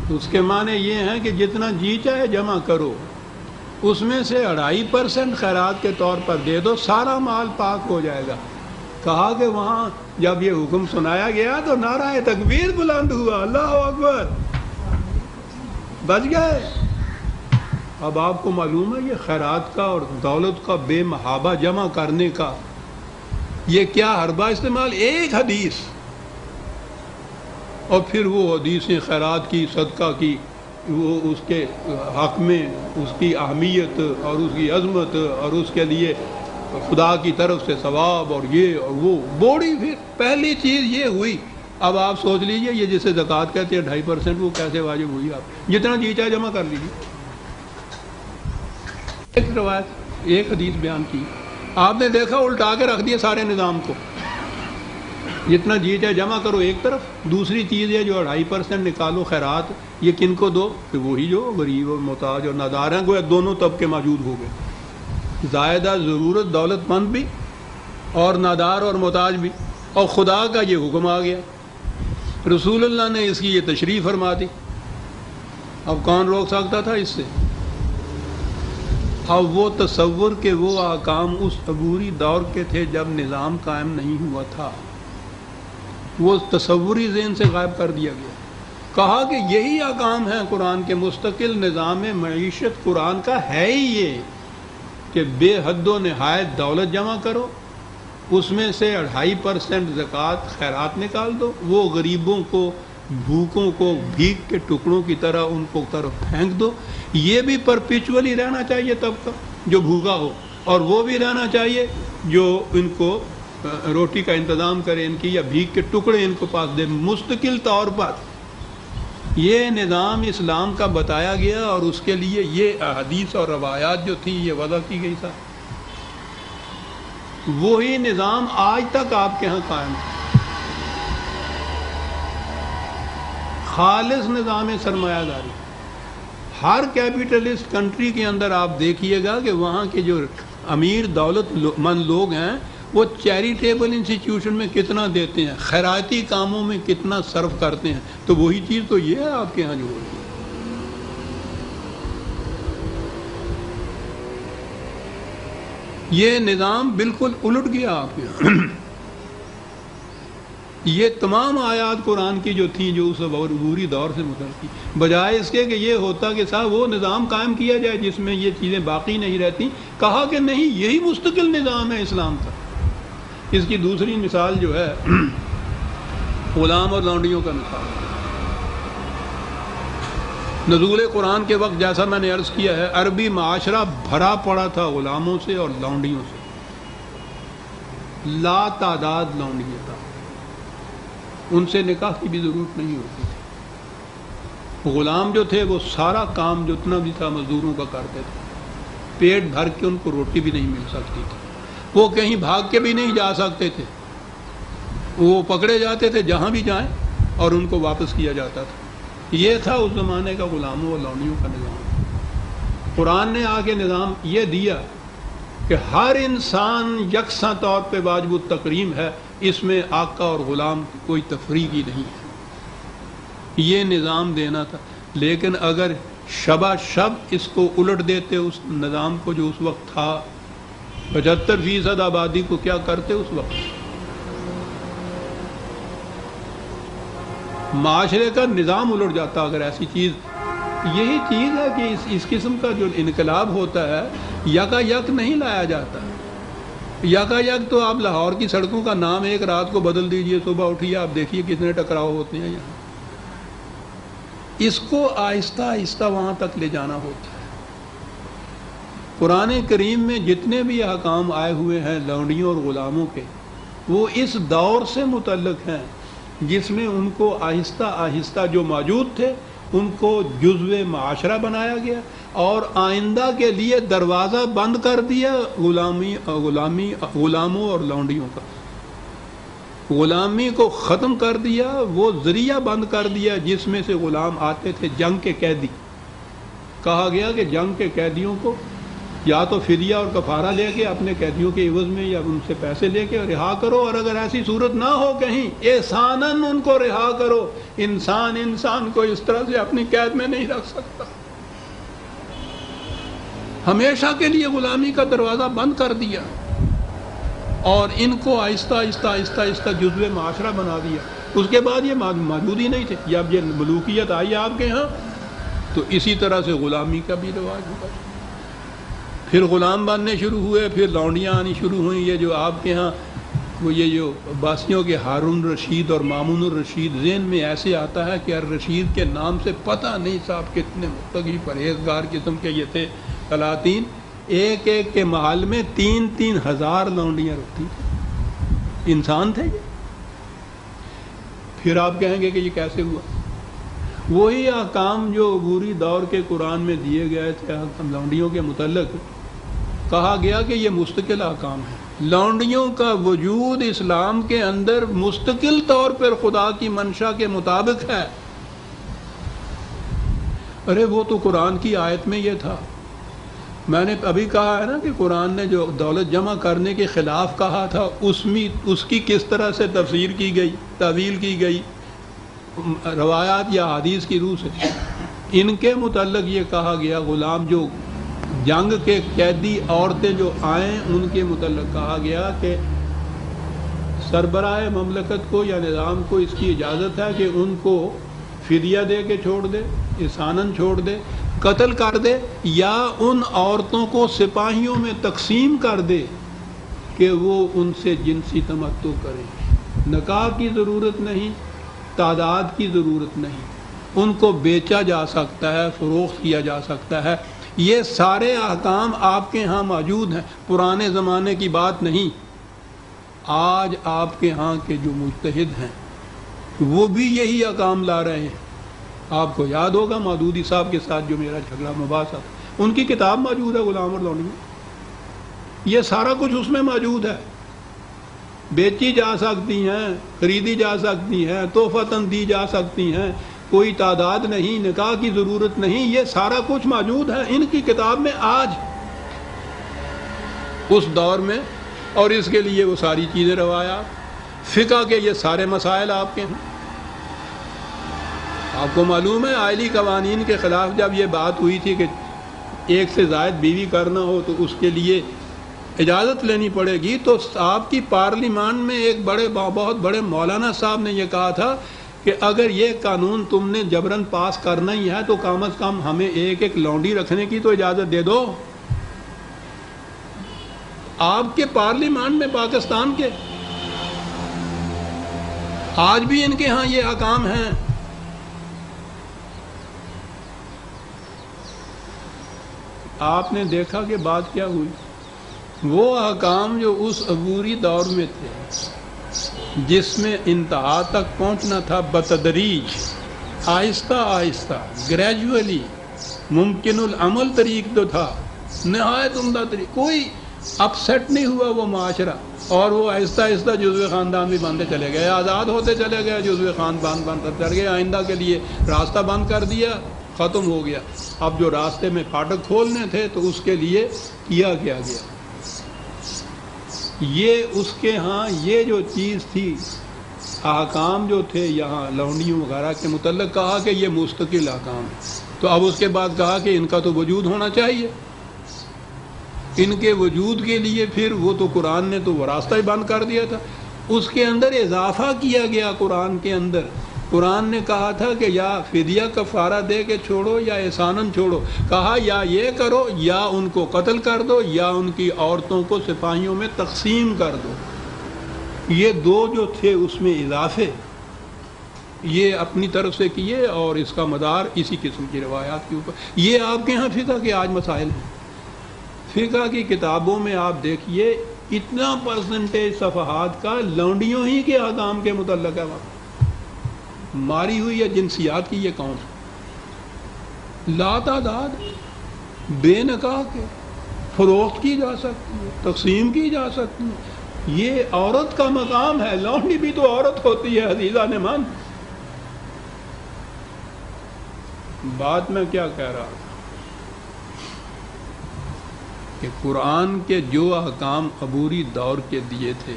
اس کے معنی یہ ہیں کہ جتنا جی چاہے جمع کرو، اس میں سے 2.5% خیرات کے طور پر دے دو، سارا مال پاک ہو جائے گا. کہا کہ وہاں جب یہ حکم سنایا گیا تو نعرہ تکبیر بلند ہوا، اللہ اکبر، بچ گئے۔ اب آپ کو معلوم ہے یہ خیرات کا اور دولت کا بے محابہ جمع کرنے کا یہ کیا حربہ استعمال، ایک حدیث، اور پھر وہ حدیثیں خیرات کی، صدقہ کی، وہ اس کے حق میں اس کی اہمیت اور اس کی عظمت اور اس کے لیے خدا کی طرف سے ثواب اور یہ اور وہ بوڑھی۔ پھر پہلی چیز یہ ہوئی۔ اب آپ سوچ لیجئے یہ جسے زکوٰۃ کہتے ہیں 2.5%، وہ کیسے واجب ہوئی؟ آپ جتنا جی چاہے جمع کر لیجیے۔ ایک روایت، ایک حدیث بیان کی، آپ نے دیکھا الٹا کے رکھ دیا سارے نظام کو، جتنا جی چاہے جمع کرو ایک طرف، دوسری چیز ہے جو 2.5% نکالو خیرات، یہ کن کو دو؟ کہ وہی جو غریب اور محتاج اور نادار ہیں، گویا دونوں طبقے موجود ہو گئے، زائدہ ضرورت دولت مند بھی اور نادار اور محتاج بھی، اور خدا کا یہ حکم آ گیا، رسول اللہ نے اس کی یہ تشریح فرما دی۔ اب کون روک سکتا تھا اس سے؟ اب وہ تصور کہ وہ احکام اس عبوری دور کے تھے جب نظام قائم نہیں ہوا تھا، وہ تصوری ذہن سے غائب کر دیا گیا۔ کہا کہ یہی احکام ہیں قرآن کے، مستقل نظام معیشت قرآن کا ہے ہی یہ کہ بے حد و نہایت دولت جمع کرو، اس میں سے 2.5% زکوٰۃ خیرات نکال دو، وہ غریبوں کو، بھوکوں کو بھیک کے ٹکڑوں کی طرح ان کو طرف پھینک دو۔ یہ بھی پرپیچولی رہنا چاہیے طبقہ جو بھوکا ہو، اور وہ بھی رہنا چاہیے جو ان کو روٹی کا انتظام کرے ان کی، یا بھیک کے ٹکڑے ان کو پاس دے، مستقل طور پر۔ یہ نظام اسلام کا بتایا گیا، اور اس کے لیے یہ احادیث اور روایات جو تھی یہ وضع کی گئی تھا۔ وہی نظام آج تک آپ کے ہاں قائم ہے، خالص نظام سرمایہ داری۔ ہر کیپیٹلسٹ کنٹری کے اندر آپ دیکھیے گا کہ وہاں کے جو امیر دولت مند لوگ ہیں وہ چیریٹیبل انسٹیٹیوشن میں کتنا دیتے ہیں، خیراتی کاموں میں کتنا صرف کرتے ہیں، تو وہی چیز تو یہ ہے آپ کے ہاں جو ہو رہی ہے۔ یہ نظام بالکل الٹ گیا آپ کے یہاں۔ یہ تمام آیات قرآن کی جو تھیں جو اس عبوری دور سے متعلق تھی، بجائے اس کے کہ یہ ہوتا کہ صاحب وہ نظام قائم کیا جائے جس میں یہ چیزیں باقی نہیں رہتی، کہا کہ نہیں، یہی مستقل نظام ہے اسلام کا۔ اس کی دوسری مثال جو ہے غلام اور لونڈیوں کا مثال۔ نزول قرآن کے وقت جیسا میں نے عرض کیا ہے، عربی معاشرہ بھرا پڑا تھا غلاموں سے اور لونڈیوں سے، لا تعداد لونڈیاں تھا، ان سے نکاح کی بھی ضرورت نہیں ہوتی تھی۔ غلام جو تھے وہ سارا کام جتنا بھی تھا مزدوروں کا کرتے تھے، پیٹ بھر کے ان کو روٹی بھی نہیں مل سکتی تھی، وہ کہیں بھاگ کے بھی نہیں جا سکتے تھے، وہ پکڑے جاتے تھے جہاں بھی جائیں اور ان کو واپس کیا جاتا تھا۔ یہ تھا اس زمانے کا غلاموں اور لونڈیوں کا نظام۔ قرآن نے آگے نظام یہ دیا کہ ہر انسان یکساں طور پہ واجب التکریم ہے، اس میں آقا اور غلام کوئی تفریقی نہیں ہے، یہ نظام دینا تھا۔ لیکن اگر شبہ شب اس کو الٹ دیتے، اس نظام کو جو اس وقت تھا، 75% آبادی کو کیا کرتے اس وقت؟ معاشرے کا نظام الٹ جاتا اگر ایسی چیز۔ یہی چیز ہے کہ اس قسم کا جو انقلاب ہوتا ہے یکا یک نہیں لایا جاتا۔ یکا یک تو آپ لاہور کی سڑکوں کا نام ایک رات کو بدل دیجئے، صبح اٹھیے آپ دیکھیے کتنے ٹکراؤ ہوتے ہیں یہاں۔ اس کو آہستہ آہستہ وہاں تک لے جانا ہوتا ہے۔ قرآن کریم میں جتنے بھی احکام آئے ہوئے ہیں لونڈیوں اور غلاموں کے، وہ اس دور سے متعلق ہیں جس میں ان کو آہستہ آہستہ جو موجود تھے ان کو جزو معاشرہ بنایا گیا، اور آئندہ کے لیے دروازہ بند کر دیا غلاموں اور لونڈیوں کا۔ غلامی کو ختم کر دیا، وہ ذریعہ بند کر دیا جس میں سے غلام آتے تھے جنگ کے قیدی۔ کہا گیا کہ جنگ کے قیدیوں کو یا تو فدیہ اور کفارہ لے کے اپنے قیدیوں کے عوض میں یا ان سے پیسے لے کے رہا کرو، اور اگر ایسی صورت نہ ہو کہیں احساناً ان کو رہا کرو۔ انسان کو اس طرح سے اپنی قید میں نہیں رکھ سکتا۔ ہمیشہ کے لیے غلامی کا دروازہ بند کر دیا۔ اور ان کو آہستہ آہستہ آہستہ آہستہ جزو معاشرہ بنا دیا. اس کے بعد یہ موجود ہی نہیں تھے. جب یہ ملوکیت آئی آپ کے ہاں تو اسی طرح سے غلامی کا بھی رواج ہوا. پھر غلام بننے شروع ہوئے، پھر لونڈیاں آنی شروع ہوئیں. یہ جو آپ کے ہاں وہ یہ جو عباسیوں کے ہارون رشید اور مامون الرشید، ذہن میں ایسے آتا ہے کہ الرشید کے نام سے پتہ نہیں صاحب کتنے متقی پرہیزگار قسم کے یہ تھے سلاطین. ایک ایک کے محل میں 3,000 لونڈیاں رکھتی تھیں. انسان تھے یہ. پھر آپ کہیں گے کہ یہ کیسے ہوا؟ وہی احکام جو عبوری دور کے قرآن میں دیے گئے تھے لونڈیوں کے متعلق، کہا گیا کہ یہ مستقل احکام ہے. لونڈیوں کا وجود اسلام کے اندر مستقل طور پر خدا کی منشا کے مطابق ہے. ارے وہ تو قرآن کی آیت میں یہ تھا. میں نے ابھی کہا ہے نا کہ قرآن نے جو دولت جمع کرنے کے خلاف کہا تھا، اس کی کس طرح سے تفسیر کی گئی، تعویل کی گئی روایات یا حدیث کی روح سے. ان کے متعلق یہ کہا گیا غلام جو جنگ کے قیدی عورتیں جو آئیں ان کے متعلق کہا گیا کہ سربراہ مملکت کو یا نظام کو اس کی اجازت ہے کہ ان کو فدیہ دے کے چھوڑ دے، احساناً چھوڑ دے، قتل کر دے، یا ان عورتوں کو سپاہیوں میں تقسیم کر دے کہ وہ ان سے جنسی تمتع کریں. نکاح کی ضرورت نہیں، تعداد کی ضرورت نہیں. ان کو بیچا جا سکتا ہے، فروخت کیا جا سکتا ہے. یہ سارے احکام آپ کے ہاں موجود ہیں. پرانے زمانے کی بات نہیں. آج آپ کے ہاں کے جو مجتہد ہیں وہ بھی یہی احکام لا رہے ہیں. آپ کو یاد ہوگا مودودی صاحب کے ساتھ جو میرا جھگڑا مباحثہ تھا، ان کی کتاب موجود ہے غلام اور لونڈی میں. یہ سارا کچھ اس میں موجود ہے. بیچی جا سکتی ہیں، خریدی جا سکتی ہیں، تحفتاً دی جا سکتی ہیں. کوئی تعداد نہیں، نکاح کی ضرورت نہیں. یہ سارا کچھ موجود ہے ان کی کتاب میں آج اس دور میں. اور اس کے لیے وہ ساری چیزیں روایات فقہ کے یہ سارے مسائل آپ کے ہیں. آپ کو معلوم ہے آئلی قوانین کے خلاف جب یہ بات ہوئی تھی کہ ایک سے زائد بیوی کرنا ہو تو اس کے لیے اجازت لینی پڑے گی، تو آپ کی پارلیمان میں ایک بہت بڑے مولانا صاحب نے یہ کہا تھا کہ اگر یہ قانون تم نے جبراً پاس کرنا ہی ہے تو کم از کم ہمیں ایک ایک لونڈی رکھنے کی تو اجازت دے دو. آپ کے پارلیمان میں پاکستان کے آج بھی ان کے ہاں یہ احکام ہیں. آپ نے دیکھا کہ بات کیا ہوئی. وہ احکام جو اس عبوری دور میں تھے جس میں انتہا تک پہنچنا تھا بتدریج، آہستہ آہستہ، گریجولی، ممکن العمل طریق تو تھا، نہایت عمدہ طریق، کوئی اپسیٹ نہیں ہوا وہ معاشرہ. اور وہ آہستہ آہستہ جزو خاندان بھی بنتے چلے گئے، آزاد ہوتے چلے گئے، جزو خاندان بنتے چلے گئے. آئندہ کے لیے راستہ بند کر دیا، ختم ہو گیا. اب جو راستے میں پھاٹک کھولنے تھے تو اس کے لیے کیا گیا. یہ اس کے ہاں یہ جو چیز تھی، احکام جو تھے یہاں لونڈیوں وغیرہ کے متعلق کہا کہ یہ مستقل احکام ہے. تو اب اس کے بعد کہا کہ ان کا تو وجود ہونا چاہیے. ان کے وجود کے لیے پھر وہ تو قرآن نے تو وہ راستہ ہی بند کر دیا تھا. اس کے اندر اضافہ کیا گیا. قرآن کے اندر قرآن نے کہا تھا کہ یا فدیہ کفارہ دے کے چھوڑو یا احساناً چھوڑو. کہا یا یہ کرو یا ان کو قتل کر دو یا ان کی عورتوں کو سپاہیوں میں تقسیم کر دو. یہ دو جو تھے اس میں اضافے یہ اپنی طرف سے کیے اور اس کا مدار اسی قسم کی روایات کے اوپر. یہ آپ کے ہاں فقہ کے آج مسائل ہیں. فقہ کی کتابوں میں آپ دیکھیے اتنا پرسنٹیج صفحات کا لونڈیوں ہی کے احکام کے متعلق ہے. وہاں ماری ہوئی یا جنسیات کی یہ کون لا تعداد بے نکاح کے فروخت کی جا سکتی ہے، تقسیم کی جا سکتی ہے. یہ عورت کا مقام ہے. لونڈی بھی تو عورت ہوتی ہے عزیزہ نے مان. بات میں کیا کہہ رہا تھا کہ قرآن کے جو احکام عبوری دور کے دیے تھے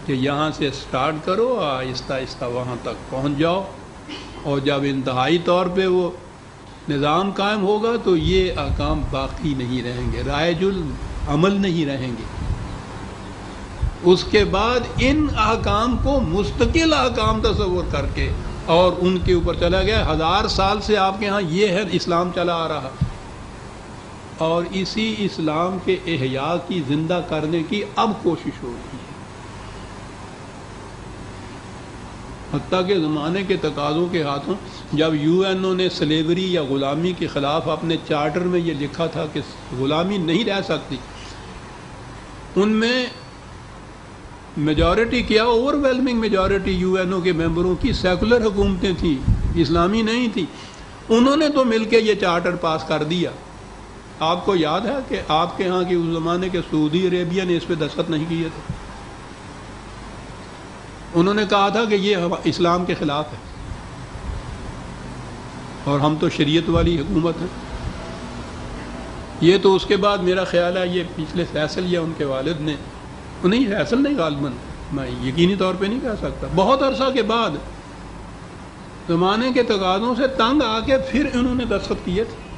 کہ یہاں سے سٹارٹ کرو، آہستہ آہستہ وہاں تک پہنچ جاؤ، اور جب انتہائی طور پہ وہ نظام قائم ہوگا تو یہ احکام باقی نہیں رہیں گے، رائج العمل نہیں رہیں گے. اس کے بعد ان احکام کو مستقل احکام تصور کر کے اور ان کے اوپر چلا گیا. 1000 سال سے آپ کے ہاں یہ ہے اسلام چلا آ رہا, اور اسی اسلام کے احیاء کی, زندہ کرنے کی اب کوشش ہو رہی ہے. حتیٰ کہ زمانے کے تقاضوں کے ہاتھوں جب یو این او نے سلیوری یا غلامی کے خلاف اپنے چارٹر میں یہ لکھا تھا کہ غلامی نہیں رہ سکتی, ان میں میجورٹی کیا, overwhelming majority U N O کے ممبروں کی سیکولر حکومتیں تھیں, اسلامی نہیں تھیں. انہوں نے تو مل کے یہ چارٹر پاس کر دیا. آپ کو یاد ہے کہ آپ کے ہاں کی اس زمانے کے سعودی عربیہ نے اس پہ دستخط نہیں کیے تھے. انہوں نے کہا تھا کہ یہ اسلام کے خلاف ہے اور ہم تو شریعت والی حکومت ہیں. یہ تو اس کے بعد میرا خیال ہے یہ پچھلے فیصل یا ان کے والد نے, نہیں فیصل نہیں غالباً, میں یقینی طور پہ نہیں کہہ سکتا, بہت عرصہ کے بعد زمانے کے تقاضوں سے تنگ آ کے پھر انہوں نے دستخط کیے تھے.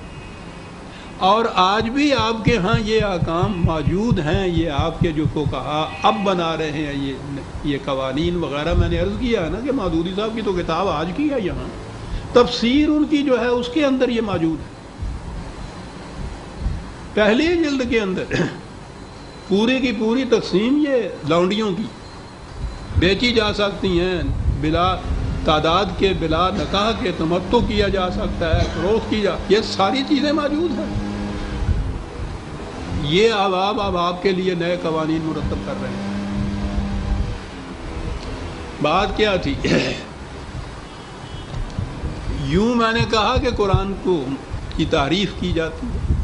اور آج بھی آپ کے ہاں یہ احکام موجود ہیں. یہ آپ کے جو فقہا اب بنا رہے ہیں یہ قوانین وغیرہ. میں نے عرض کیا ہے نا کہ مودودی صاحب کی تو کتاب آج کی ہے, یہاں تفسیر ان کی جو ہے اس کے اندر یہ موجود ہے, پہلی جلد کے اندر. پوری کی پوری تقسیم یہ لونڈیوں کی بیچی جا سکتی ہیں, بلا تعداد کے, بلا نکاح کے تمتع کیا جا سکتا ہے, فروخت کی جا, یہ ساری چیزیں موجود ہیں. یہ اب آپ کے لیے نئے قوانین مرتب کر رہے ہیں. بات کیا تھی؟ یوں میں نے کہا کہ قرآن کی تعریف کی جاتی ہے.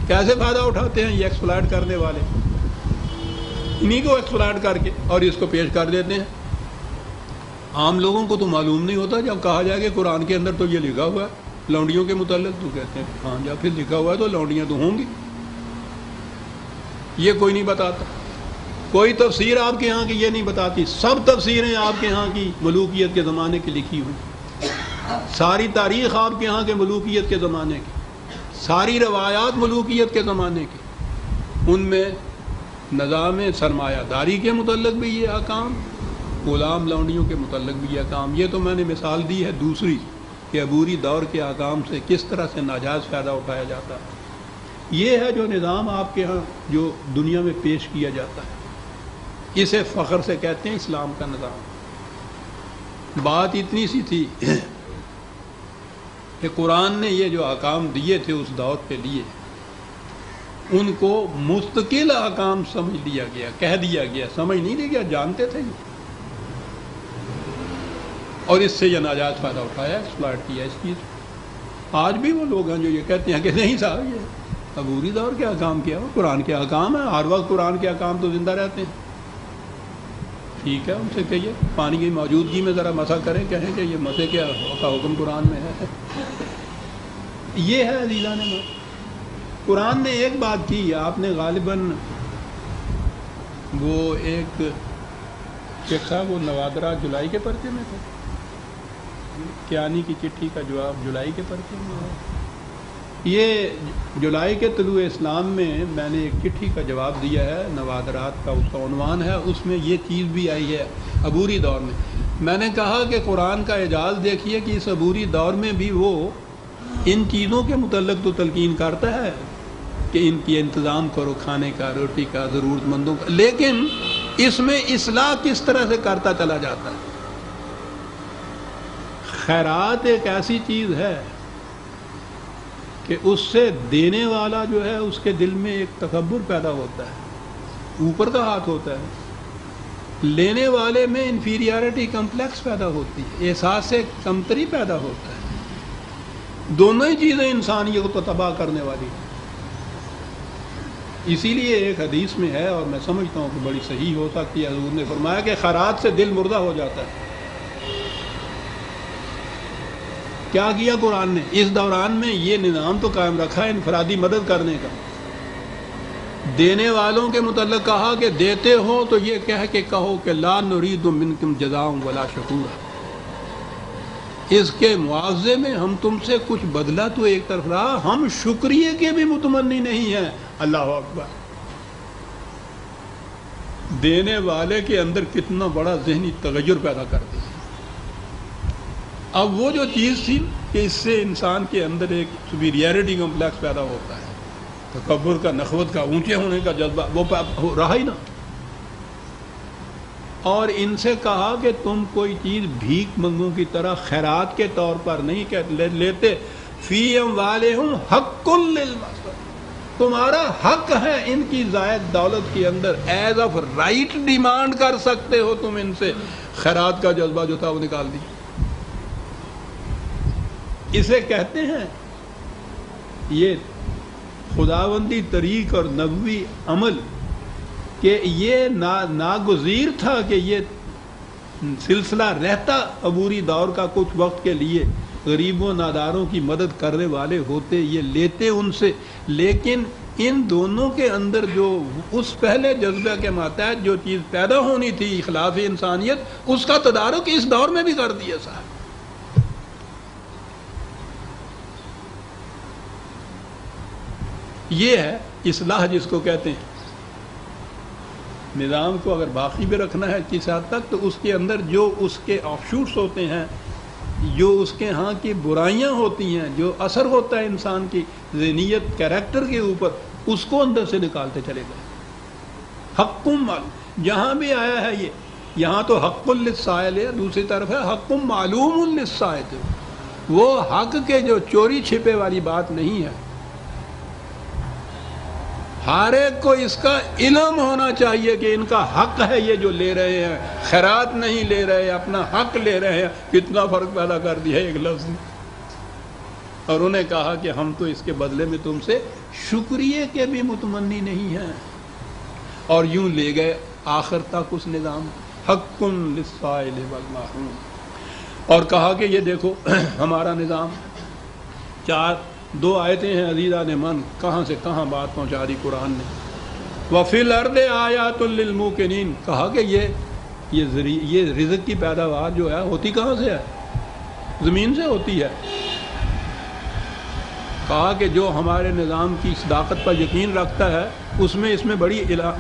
کیسے فائدہ اٹھاتے ہیں یہ ایکسپلائٹ کرنے والے, انہی کو ایکسپلائٹ کر کے اور اس کو پیش کر دیتے ہیں. عام لوگوں کو تو معلوم نہیں ہوتا. جب کہا جائے کہ قرآن کے اندر تو یہ لکھا ہوا ہے لونڈیوں کے متعلق, تو کہتے ہیں ہاں جب پھر لکھا ہوا ہے تو لونڈیاں تو ہوں گی. یہ کوئی نہیں بتاتا. کوئی تفسیر آپ کے ہاں کی یہ نہیں بتاتی. سب تفسیریں آپ کے ہاں کی ملوکیت کے زمانے کی لکھی ہوئی, ساری تاریخ آپ کے ہاں کے ملوکیت کے زمانے کی, ساری روایات ملوکیت کے زمانے کی. ان میں نظام سرمایہ داری کے متعلق بھی یہ احکام, غلام لونڈیوں کے متعلق بھی یہ کام. یہ تو میں نے مثال دی ہے دوسری کہ عبوری دور کے احکام سے کس طرح سے ناجائز فائدہ اٹھایا جاتا ہے. یہ ہے جو نظام آپ کے ہاں جو دنیا میں پیش کیا جاتا ہے, اسے فخر سے کہتے ہیں اسلام کا نظام. بات اتنی سی تھی کہ قرآن نے یہ جو احکام دیے تھے اس دور کے لیے, ان کو مستقل احکام سمجھ لیا گیا, کہہ دیا گیا, سمجھ نہیں دیا گیا, جانتے تھے اور اس سے یہ ناجائز فائدہ اٹھایا, ایکسپلائٹ کیا اس چیز. آج بھی وہ لوگ ہیں جو یہ کہتے ہیں کہ نہیں صاحب یہ عبوری دور کے احکام کیا ہو, قرآن کے احکام ہیں, ہر وقت قرآن کے احکام تو زندہ رہتے ہیں. ٹھیک ہے, ان سے کہیے پانی کی موجودگی میں ذرا مسح کریں, کہیں کہ یہ مسح کا حکم قرآن میں ہے. یہ ہے عزیزان نے قرآن نے ایک بات کی, آپ نے غالباً وہ ایک شیخ صاحب وہ نوادرہ جولائی کے پرچے میں تھے, کیانی کی چٹھی کا جواب جولائی کے پرچے میں ہے. یہ جولائی کے طلوع اسلام میں نے ایک چٹھی کا جواب دیا ہے, نوادرات کا اس کا عنوان ہے, اس میں یہ چیز بھی آئی ہے عبوری دور میں. میں نے کہا کہ قرآن کا اعجاز دیکھیے کہ اس عبوری دور میں بھی وہ ان چیزوں کے متعلق تو تلقین کرتا ہے کہ ان کی انتظام کرو, کھانے کا, روٹی کا, ضرورت مندوں کا, لیکن اس میں اصلاح کس طرح سے کرتا چلا جاتا ہے. خیرات ایک ایسی چیز ہے کہ اس سے دینے والا جو ہے اس کے دل میں ایک تکبر پیدا ہوتا ہے, اوپر کا ہاتھ ہوتا ہے. لینے والے میں انفیریارٹی کمپلیکس پیدا ہوتی ہے, احساس سے کمتری پیدا ہوتا ہے. دونوں ہی چیزیں انسانیت کو تباہ کرنے والی ہیں. اسی لیے ایک حدیث میں ہے, اور میں سمجھتا ہوں کہ بڑی صحیح ہو سکتی ہے, حضور نے فرمایا کہ خیرات سے دل مردہ ہو جاتا ہے. کیا کیا قرآن نے اس دوران میں؟ یہ نظام تو قائم رکھا ہے انفرادی مدد کرنے کا. دینے والوں کے متعلق کہا کہ دیتے ہو تو یہ کہہ کے کہو کہ لا نرید منکم جزاء ولا شکورا, اس کے معاوضے میں ہم تم سے کچھ بدلہ تو ایک طرف رہا, ہم شکریہ کے بھی متمنی نہیں ہیں. اللہ اکبر. دینے والے کے اندر کتنا بڑا ذہنی تغیر پیدا کر دی۔ اب وہ جو چیز تھی کہ اس سے انسان کے اندر ایک سپیریئرٹی کمپلیکس پیدا ہوتا ہے، تکبر کا، نخوت کا، اونچے ہونے کا جذبہ، وہ رہا ہی نہ۔ اور ان سے کہا کہ تم کوئی چیز بھیک منگوں کی طرح خیرات کے طور پر نہیں لیتے، فی اموالہم حق للمسلوب، تمہارا حق ہے ان کی زائد دولت کے اندر، ایز آف رائٹ ڈیمانڈ کر سکتے ہو تم ان سے۔ خیرات کا جذبہ جو تھا وہ نکال دی۔ اسے کہتے ہیں یہ خداوندی طریق اور نبوی عمل، کہ یہ ناگزیر تھا کہ یہ سلسلہ رہتا عبوری دور کا کچھ وقت کے لیے، غریبوں ناداروں کی مدد کرنے والے ہوتے، یہ لیتے ان سے، لیکن ان دونوں کے اندر جو اس پہلے جذبہ کے ماتحت جو چیز پیدا ہونی تھی، اخلاف انسانیت، اس کا تدارک اس دور میں بھی کر دیا صاحب۔ یہ ہے اصلاح جس کو کہتے ہیں۔ نظام کو اگر باقی بھی رکھنا ہے کس حد تک، تو اس کے اندر جو اس کے آف شوٹس ہوتے ہیں، جو اس کے ہاں کی برائیاں ہوتی ہیں، جو اثر ہوتا ہے انسان کی ذہنیت، کیریکٹر کے اوپر، اس کو اندر سے نکالتے چلے گئے۔ حق مال جہاں بھی آیا ہے یہ، یہاں تو حق للسائل ہے، دوسری طرف ہے حق معلوم للسائل، وہ حق کے جو چوری چھپے والی بات نہیں ہے، ہر ایک کو اس کا علم ہونا چاہیے کہ ان کا حق ہے یہ جو لے رہے ہیں، خیرات نہیں لے رہے، اپنا حق لے رہے ہیں۔ کتنا فرق پیدا کر دیا ایک لفظ نے۔ اور انہیں کہا کہ ہم تو اس کے بدلے میں تم سے شکریہ کے بھی متمنی نہیں ہیں، اور یوں لے گئے آخر تک اس نظام حق للسائل والمحروم۔ اور کہا کہ یہ دیکھو ہمارا نظام، دو آیتیں ہیں عزیزان من، کہاں سے کہاں بات پہنچا دی قرآن نے۔ وَفِي الْأَرْضِ آیَاتٌ لِّلْمُوقِنِينَ، کہا کہ یہ رزق کی پیداوار جو ہے ہوتی کہاں سے ہے؟ زمین سے ہوتی ہے۔ کہا کہ جو ہمارے نظام کی صداقت پر یقین رکھتا ہے، اس میں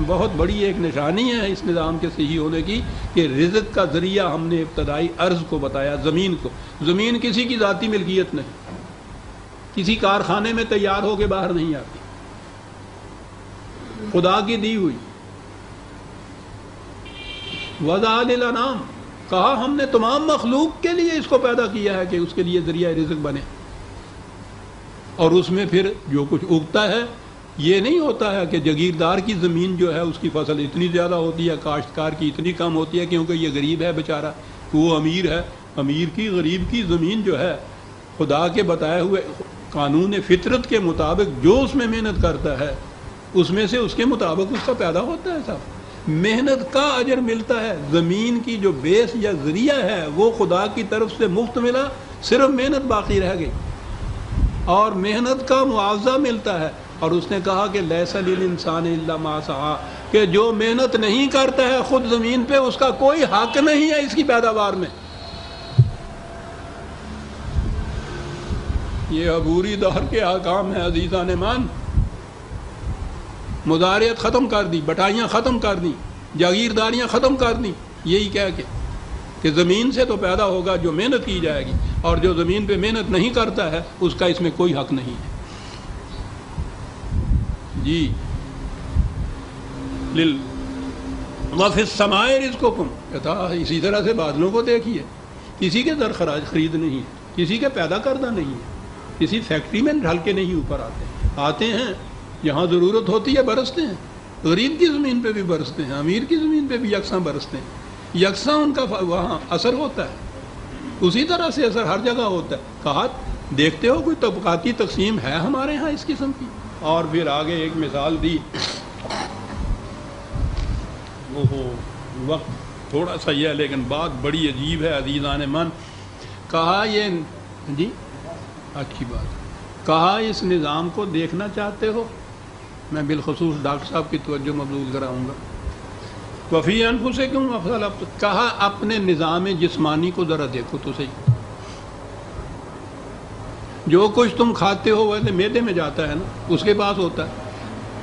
بہت بڑی ایک نشانی ہے اس نظام کے صحیح ہونے کی، کہ رزق کا ذریعہ ہم نے ابتدائی ارض کو بتایا، زمین کو۔ زمین کسی کی ذاتی ملکیت نہیں، کسی کارخانے میں تیار ہو کے باہر نہیں آتی، خدا کی دی ہوئی۔ وَذَا لِلْأَنْعَامِ، کہا ہم نے تمام مخلوق کے لیے اس کو پیدا کیا ہے کہ اس کے لیے ذریعہ رزق بنے، اور اس میں پھر جو کچھ اگتا ہے، یہ نہیں ہوتا ہے کہ جاگیردار کی زمین جو ہے اس کی فصل اتنی زیادہ ہوتی ہے، کاشتکار کی اتنی کم ہوتی ہے، کیونکہ یہ غریب ہے بیچارہ، وہ امیر ہے۔ امیر کی، غریب کی زمین جو ہے، خدا کے بتائے ہوئے قانون فطرت کے مطابق جو اس میں محنت کرتا ہے، اس میں سے اس کے مطابق اس کا پیدا ہوتا ہے صاحب، محنت کا اجر ملتا ہے۔ زمین کی جو بیس یا ذریعہ ہے وہ خدا کی طرف سے مفت ملا، صرف محنت باقی رہ گئی، اور محنت کا معاوضہ ملتا ہے۔ اور اس نے کہا کہ لیس للانسان الا ما سعی، کہ جو محنت نہیں کرتا ہے خود زمین پہ، اس کا کوئی حق نہیں ہے اس کی پیداوار میں۔ یہ عبوری دور کے احکام ہیں عزیزان مان۔ مزارعت ختم کر دی، بٹائیاں ختم کر دیں، جاگیرداریاں ختم کر دیں، یہی کہہ کے کہ زمین سے تو پیدا ہوگا جو محنت کی جائے گی، اور جو زمین پہ محنت نہیں کرتا ہے اس کا اس میں کوئی حق نہیں ہے۔ جی وَفِي السَّمَاءِ رِزْقُكُمْ، کہتا اسی طرح سے بادلوں کو دیکھیے، کسی کے در خراج خرید نہیں ہے، کسی کے پیدا کردہ نہیں ہے، کسی فیکٹری میں ڈھل کے نہیں اوپر آتے ہیں، جہاں ضرورت ہوتی ہے برستے ہیں، غریب کی زمین پہ بھی برستے ہیں، امیر کی زمین پہ بھی یکساں برستے ہیں، یکساں ان کا وہاں اثر ہوتا ہے، اسی طرح سے اثر ہر جگہ ہوتا ہے۔ کہا دیکھتے ہو کوئی طبقاتی تقسیم ہے ہمارے ہاں اس قسم کی؟ اور پھر آگے ایک مثال دی، وقت تھوڑا سا یہ ہے لیکن بات بڑی عجیب ہے عزیزان من۔ کہا یہ جی اچھی بات، کہا اس نظام کو دیکھنا چاہتے ہو؟ میں بالخصوص ڈاکٹر صاحب کی توجہ مبذول کراؤں گا۔ وفی انفسکم افضل، کہا اپنے نظام جسمانی کو ذرا دیکھو تو صحیح، جو کچھ تم کھاتے ہو وہ معدے میں جاتا ہے نا، اس کے پاس ہوتا ہے۔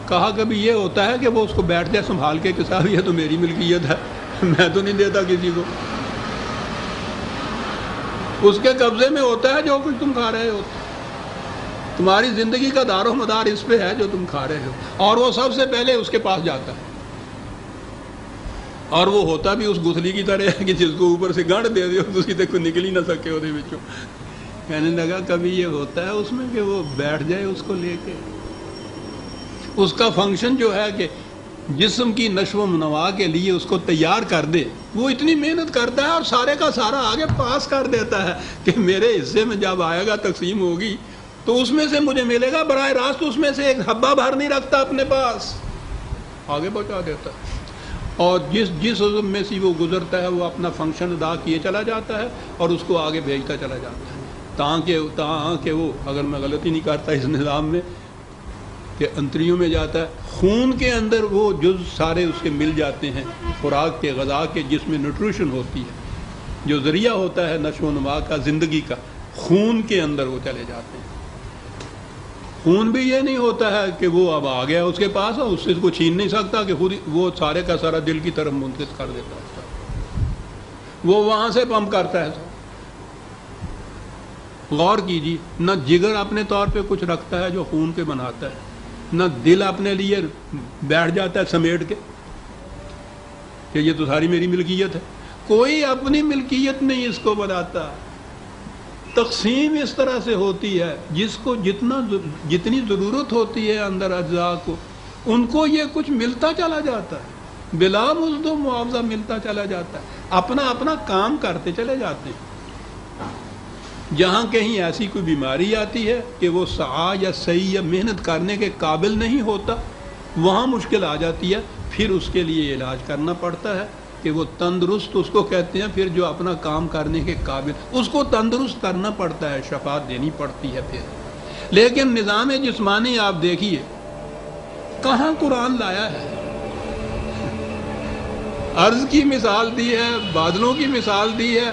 کہا کبھی یہ ہوتا ہے کہ وہ اس کو بیٹھ جائے سنبھال کے کہ صاحب یہ تو میری ملکیت ہے، میں تو نہیں دیتا کسی کو. اس کے قبضے میں ہوتا ہے جو کچھ تم کھا رہے ہو. تمہاری زندگی کا دار و مدار اس پہ ہے جو تم کھا رہے ہو، اور وہ سب سے پہلے اس کے پاس جاتا ہے. اور وہ ہوتا بھی اس گتھلی کی طرح ہے کہ جس کو اوپر سے گنڈ دے دو تو سیدھے کوئی نکل ہی نہ سکے وہ بچوں. کہنے لگا کبھی یہ ہوتا ہے اس میں کہ وہ بیٹھ جائے اس کو لے کے. اس کا فنکشن جو ہے کہ جسم کی نشو و نما کے لیے اس کو تیار کر دے، وہ اتنی محنت کرتا ہے اور سارے کا سارا آگے پاس کر دیتا ہے کہ میرے حصے میں جب آئے گا تقسیم ہوگی تو اس میں سے مجھے ملے گا براہ راست. اس میں سے ایک حبہ بھر نہیں رکھتا اپنے پاس، آگے پہنچا دیتا ہے. اور جس عزم میں سے وہ گزرتا ہے وہ اپنا فنکشن ادا کیے چلا جاتا ہے اور اس کو آگے بھیجتا چلا جاتا ہے. تاکہ وہ، اگر میں غلطی نہیں کرتا اس نظام میں، کہ انتریوں میں جاتا ہے، خون کے اندر وہ جز سارے اس کے مل جاتے ہیں، خوراک کے، غذا کے، جس میں نیوٹریشن ہوتی ہے، جو ذریعہ ہوتا ہے نشو و نما کا، زندگی کا، خون کے اندر وہ چلے جاتے ہیں. خون بھی یہ نہیں ہوتا ہے کہ وہ اب آ گیا اس کے پاس اور اس سے کو چھین نہیں سکتا کہ خود وہ سارے کا سارا دل کی طرف منتقل کر دیتا ہے، وہ وہاں سے پمپ کرتا ہے. غور کیجیے، نہ جگر اپنے طور پہ کچھ رکھتا ہے جو خون کے بناتا ہے، نہ دل اپنے لیے بیٹھ جاتا ہے سمیٹ کے کہ یہ تو ساری میری ملکیت ہے. کوئی اپنی ملکیت نہیں اس کو بناتا. تقسیم اس طرح سے ہوتی ہے جس کو جتنی ضرورت ہوتی ہے اندر اجزاء کو، ان کو یہ کچھ ملتا چلا جاتا ہے، بلا مزد و معاوضہ ملتا چلا جاتا ہے، اپنا اپنا کام کرتے چلے جاتے ہیں. جہاں کہیں ایسی کوئی بیماری آتی ہے کہ وہ سعی یا صحیح یا محنت کرنے کے قابل نہیں ہوتا، وہاں مشکل آ جاتی ہے، پھر اس کے لیے علاج کرنا پڑتا ہے کہ وہ تندرست، اس کو کہتے ہیں پھر جو اپنا کام کرنے کے قابل، اس کو تندرست کرنا پڑتا ہے، شفاعت دینی پڑتی ہے پھر. لیکن نظام جسمانی آپ دیکھیے کہاں قرآن لایا ہے. ارض کی مثال دی ہے، بادلوں کی مثال دی ہے،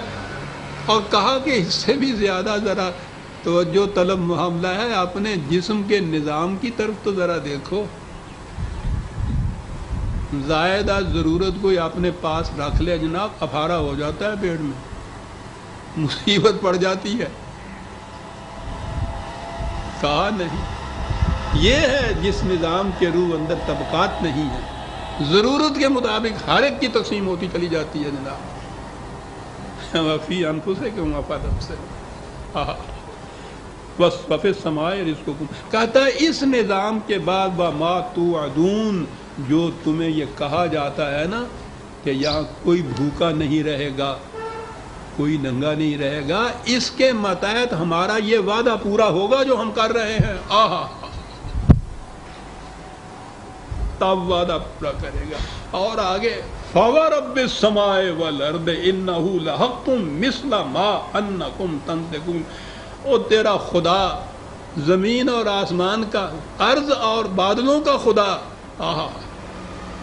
اور کہا کہ اس سے بھی زیادہ ذرا توجہ طلب معاملہ ہے، اپنے جسم کے نظام کی طرف تو ذرا دیکھو. زائدہ ضرورت کوئی اپنے پاس رکھ لے جناب، افارہ ہو جاتا ہے پیٹ میں، مصیبت پڑ جاتی ہے. کہا نہیں، یہ ہے جس نظام کے روح اندر طبقات نہیں ہے، ضرورت کے مطابق ہر ایک کی تقسیم ہوتی چلی جاتی ہے جناب. وفی انفسکم وفی بس وفی السماء رزقکم. کہتا ہے اس نظام کے بعد وما توعدون، جو تمہیں یہ کہا جاتا ہے نا کہ یہاں کوئی بھوکا نہیں رہے گا، کوئی ننگا نہیں رہے گا، اس کے متحد ہمارا یہ وعدہ پورا ہوگا جو ہم کر رہے ہیں. تب وعدہ پورا کرے گا. اور آگے فَوَرَبِّ السَّمَاءِ وَالْأَرْضِ إِنَّهُ لَحَقٌّ مِثْلَ مَا أَنَّكُمْ تَنطِقُونَ. او تیرا خدا زمین اور آسمان کا، ارض اور بادلوں کا خدا،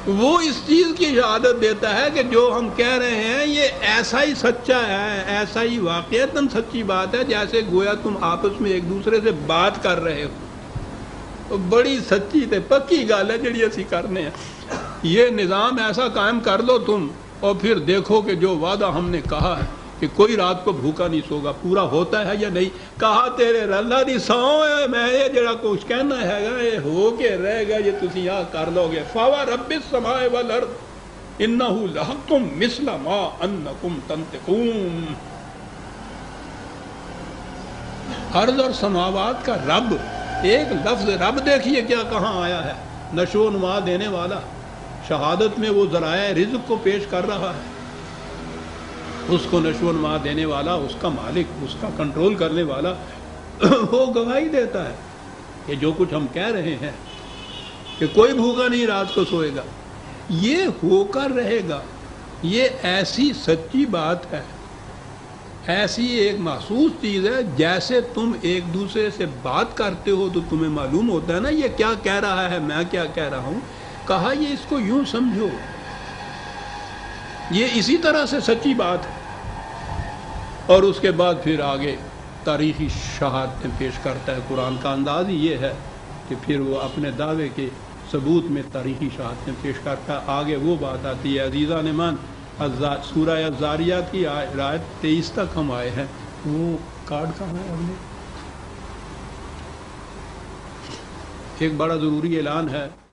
وہ اس چیز کی شہادت دیتا ہے کہ جو ہم کہہ رہے ہیں یہ ایسا ہی سچا ہے، ایسا ہی واقعتاً سچی بات ہے جیسے گویا تم آپس میں ایک دوسرے سے بات کر رہے ہو. بڑی سچی تے پکی گل ہے جڑی اسی کرنے ہیں. یہ نظام ایسا قائم کر لو تم، اور پھر دیکھو کہ جو وعدہ ہم نے کہا ہے کہ کوئی رات کو بھوکا نہیں سوگا، پورا ہوتا ہے یا نہیں. کہا تیرے اللہ دی سوں ہے، میں یہ جڑا کچھ کہنا ہے گا یہ ہو کے رہے گا، یہ تسی یہاں کر لو گے. فَوَرَبِّ السَّمَاءِ وَالْأَرْضِ إِنَّهُ لَحَقٌّ مِثْلَ مَا أَنَّكُمْ تَنطِقُونَ. ارض اور سماوات کا رب، ایک لفظ رب دیکھیے کیا کہاں آیا ہے. نشو و نما دینے والا، شہادت میں وہ ذرائع رزق کو پیش کر رہا ہے، اس کو نشو و نما دینے والا، اس کا مالک، اس کا کنٹرول کرنے والا وہ گواہی دیتا ہے کہ جو کچھ ہم کہہ رہے ہیں کہ کوئی بھوکا نہیں رات کو سوئے گا، یہ ہو کر رہے گا. یہ ایسی سچی بات ہے، ایسی ایک محسوس چیز ہے، جیسے تم ایک دوسرے سے بات کرتے ہو تو تمہیں معلوم ہوتا ہے نا یہ کیا کہہ رہا ہے، میں کیا کہہ رہا ہوں. کہا یہ اس کو یوں سمجھو، یہ اسی طرح سے سچی بات ہے. اور اس کے بعد پھر آگے تاریخی شہادتیں پیش کرتا ہے. قرآن کا انداز ہی یہ ہے کہ پھر وہ اپنے دعوے کے ثبوت میں تاریخی شہادتیں پیش کرتا ہے۔ آگے وہ بات آتی ہے عزیزان من، سورہ الزاریات کی آیت 23 تک ہم آئے ہیں۔ وہ کارڈ کہاں ہے؟ ہم نے ایک بڑا ضروری اعلان ہے۔